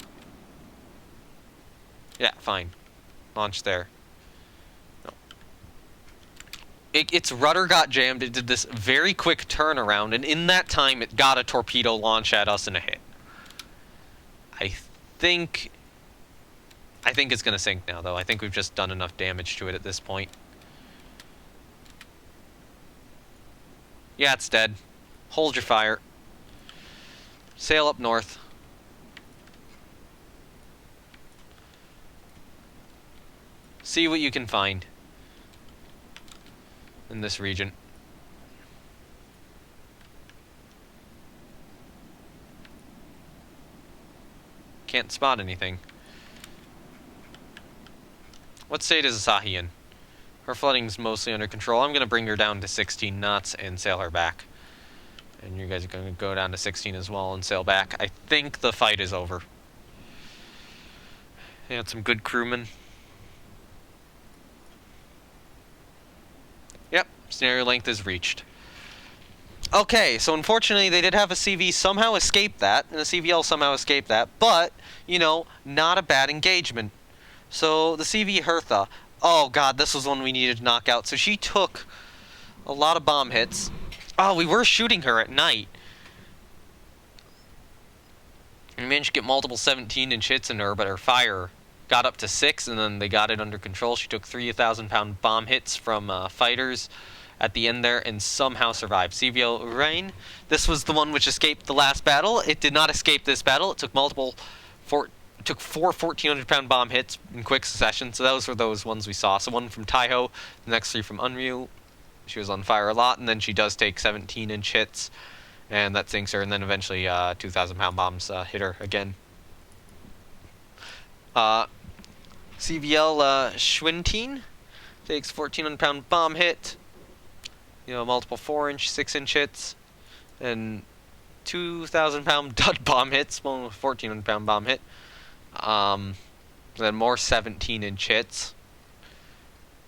Yeah, fine. Launch there. No. Its rudder got jammed. It did this very quick turnaround, and in that time, it got a torpedo launch at us and a hit. I think it's gonna sink now, though. I think we've just done enough damage to it at this point. Yeah, it's dead. Hold your fire. Sail up north. See what you can find in this region. Can't spot anything. What state is Asahi in? Her flooding's mostly under control. I'm going to bring her down to 16 knots and sail her back. And you guys are going to go down to 16 as well and sail back. I think the fight is over. They had some good crewmen. Yep, scenario length is reached. Okay, so unfortunately they did have a CV somehow escape that, and a CVL somehow escaped that, but, you know, not a bad engagement. So the CV Hertha, oh god, this was one we needed to knock out. So she took a lot of bomb hits. Oh, we were shooting her at night. We managed to get multiple 17-inch hits in her, but her fire got up to 6, and then they got it under control. She took 3,000-pound bomb hits from fighters at the end there, and somehow survived. CVL Urain, this was the one which escaped the last battle. It did not escape this battle. It took four 1,400-pound bomb hits in quick succession, so those were those ones we saw. So one from Taiho, the next 3 from Unryu. She was on fire a lot, and then she does take 17-inch hits, and that sinks her, and then eventually 2,000-pound bombs hit her again. CVL Schwinteen takes 1,400-pound bomb hit, you know, multiple 4-inch, 6-inch hits, and 2,000-pound dud bomb hits, well, 1,400-pound bomb hit. Then more 17-inch hits,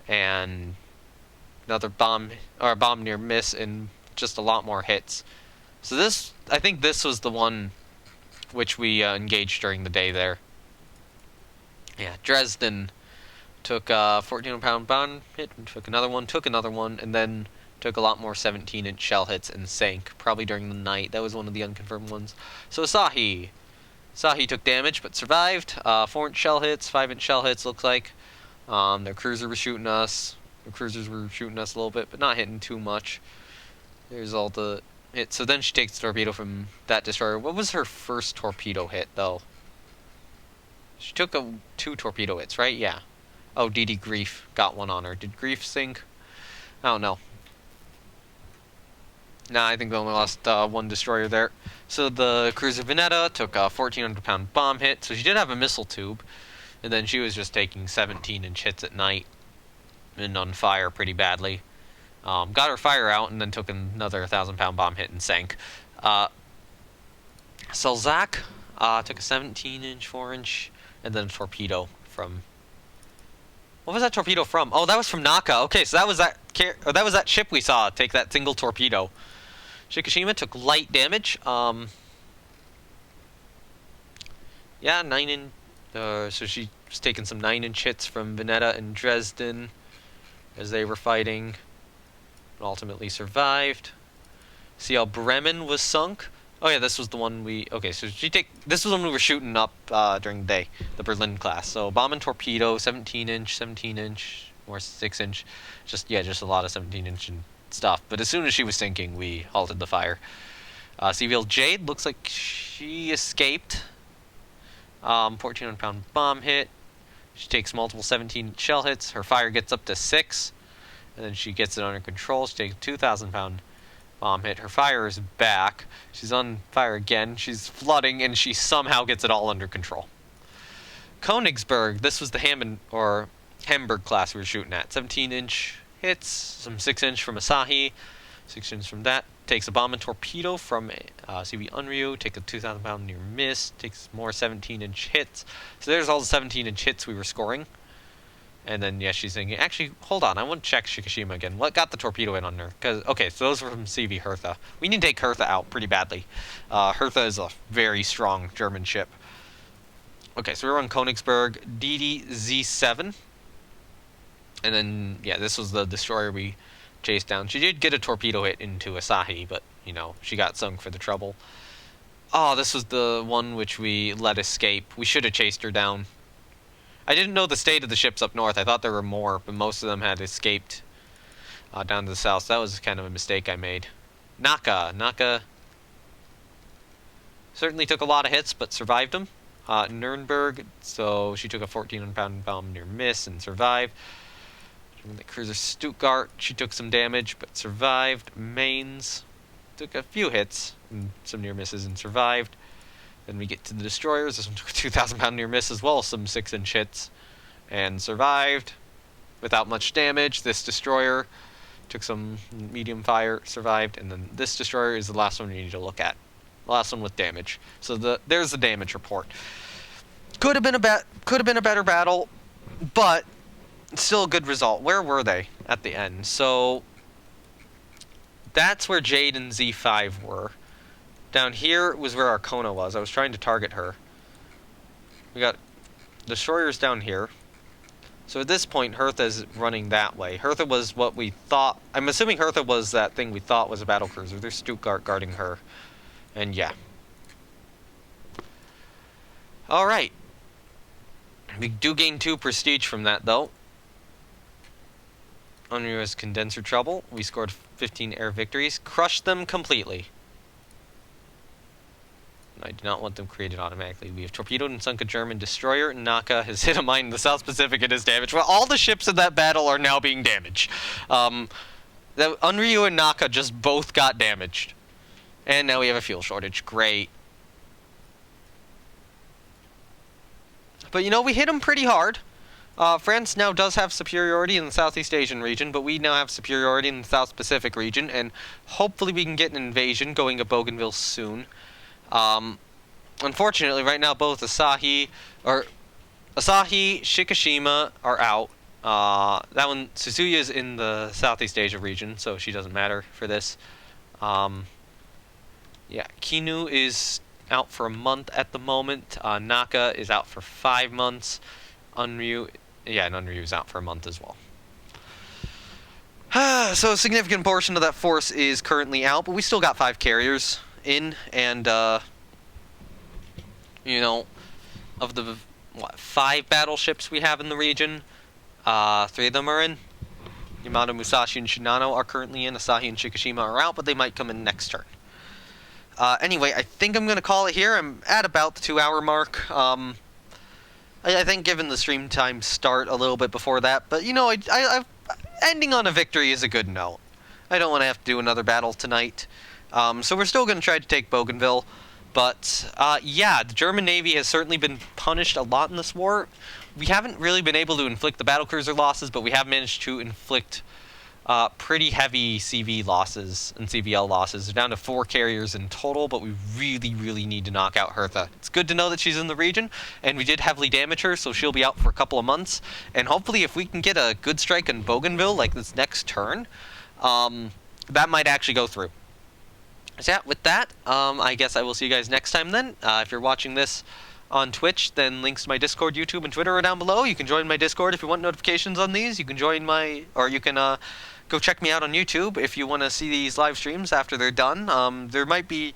and another bomb near miss, and just a lot more hits. So this, I think this was the one which we engaged during the day there. Yeah, Dresden took a 1,400-pound bomb hit, and took another one, and then took a lot more 17-inch shell hits and sank, probably during the night. That was one of the unconfirmed ones. So Asahi took damage but survived. 4-inch shell hits, 5-inch shell hits, looks like. Their cruiser was shooting us. Their cruisers were shooting us a little bit, but not hitting too much. There's all the hits. So then she takes the torpedo from that destroyer. What was her first torpedo hit, though? She took 2 torpedo hits, right? Yeah. Oh, DD Grief got one on her. Did Grief sink? I don't know. Nah, I think they only lost one destroyer there. So the cruiser Veneta took a 1,400-pound bomb hit. So she did have a missile tube. And then she was just taking 17-inch hits at night. And on fire pretty badly. Got her fire out and then took another 1,000-pound bomb hit and sank. Selzak took a 17-inch, 4-inch, and then a torpedo from... What was that torpedo from? Oh, that was from Naka. Okay, so that was that ship we saw take that single torpedo. Shikishima took light damage. Yeah, 9-inch. So she was taking some 9-inch hits from Veneta and Dresden as they were fighting, and ultimately survived. CL Bremen was sunk. Oh yeah, this was the one we... Okay, so this was when we were shooting up during the day, the Berlin class. So bomb and torpedo, 17-inch, or 6-inch. Just a lot of 17-inch and stuff. But as soon as she was sinking, we halted the fire. CVL Jade looks like she escaped. 1,400-pound bomb hit. She takes multiple 17 shell hits. Her fire gets up to 6. And then she gets it under control. She takes a 2,000-pound bomb hit. Her fire is back. She's on fire again. She's flooding, and she somehow gets it all under control. Königsberg, this was the Hamburg class we were shooting at. 17-inch hits, some 6-inch from Asahi, 6-inch from that. Takes a bomb and torpedo from CV Unryu. Take a 2,000-pound near miss. Takes more 17-inch hits. So there's all the 17-inch hits we were scoring. And then, yeah, she's thinking, actually, hold on, I want to check Shikishima again. What got the torpedo in on her? Okay, so those were from CV Hertha. We need to take Hertha out pretty badly. Hertha is a very strong German ship. Okay, so we were on Königsberg, DD-Z7. And then, yeah, this was the destroyer we chased down. She did get a torpedo hit into Asahi, but, you know, she got sunk for the trouble. Oh, this was the one which we let escape. We should have chased her down. I didn't know the state of the ships up north. I thought there were more, but most of them had escaped down to the south. So that was kind of a mistake I made. Naka certainly took a lot of hits, but survived them. Nuremberg, so she took a 1,400-pound bomb near miss and survived. The cruiser Stuttgart, she took some damage, but survived. Mainz took a few hits and some near misses and survived. Then we get to the destroyers. This one took a 2,000-pound near miss as well, some 6-inch hits, and survived. without much damage. This destroyer took some medium fire, survived, and then this destroyer is the last one you need to look at. The last one with damage. So there's the damage report. Could have been a better battle, but still a good result. Where were they at the end? So that's where Jade and Z5 were. Down here was where Arcona was. I was trying to target her. We got destroyers down here. So at this point, Hertha's running that way. Hertha was what we thought... I'm assuming Hertha was that thing we thought was a battlecruiser. There's Stuttgart guarding her. And yeah. Alright. We do gain 2 prestige from that, though. Unreal has condenser trouble. We scored 15 air victories. Crushed them completely. I do not want them created automatically. We have torpedoed and sunk a German destroyer. Naka has hit a mine in the South Pacific and is damaged. Well, all the ships in that battle are now being damaged. Unryu and Naka just both got damaged. And now we have a fuel shortage. Great. But, you know, we hit them pretty hard. France now does have superiority in the Southeast Asian region, but we now have superiority in the South Pacific region, and hopefully we can get an invasion going to Bougainville soon. Unfortunately, right now both Asahi, Shikishima are out. That one, Suzuya is in the Southeast Asia region, so she doesn't matter for this. Yeah, Kinu is out for a month at the moment. Naka is out for 5 months. Unryu, yeah, and Unryu is out for a month as well. So a significant portion of that force is currently out, but we still got 5 carriers in, and you know, of the 5 battleships we have in the region, 3 of them are in. Yamato, Musashi, and Shinano are currently in. Asahi and Shikishima are out, but they might come in next turn. Anyway, I think I'm going to call it here. I'm at about the 2-hour mark. I think given the stream time start a little bit before that, but you know, ending on a victory is a good note. I don't want to have to do another battle tonight. So we're still going to try to take Bougainville. But, yeah, the German Navy has certainly been punished a lot in this war. We haven't really been able to inflict the battlecruiser losses, but we have managed to inflict pretty heavy CV losses and CVL losses. We're down to 4 carriers in total, but we really, really need to knock out Hertha. It's good to know that she's in the region, and we did heavily damage her, so she'll be out for a couple of months. And hopefully if we can get a good strike on Bougainville, like this next turn, that might actually go through. So yeah, with that, I guess I will see you guys next time then. If you're watching this on Twitch, then links to my Discord, YouTube, and Twitter are down below. You can join my Discord if you want notifications on these. You can join my, or you can go check me out on YouTube if you want to see these live streams after they're done. There might be,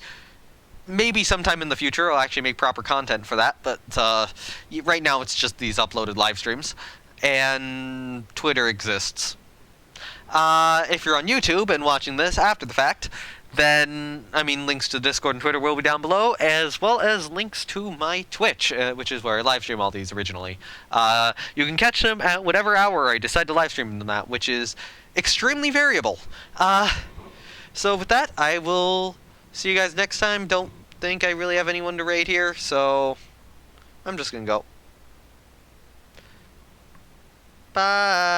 maybe sometime in the future, I'll actually make proper content for that, but right now it's just these uploaded live streams. And Twitter exists. If you're on YouTube and watching this after the fact, then, I mean, links to Discord and Twitter will be down below, as well as links to my Twitch, which is where I live stream all these originally. You can catch them at whatever hour I decide to live stream them at, which is extremely variable. So with that, I will see you guys next time. Don't think I really have anyone to raid here, so I'm just gonna go. Bye!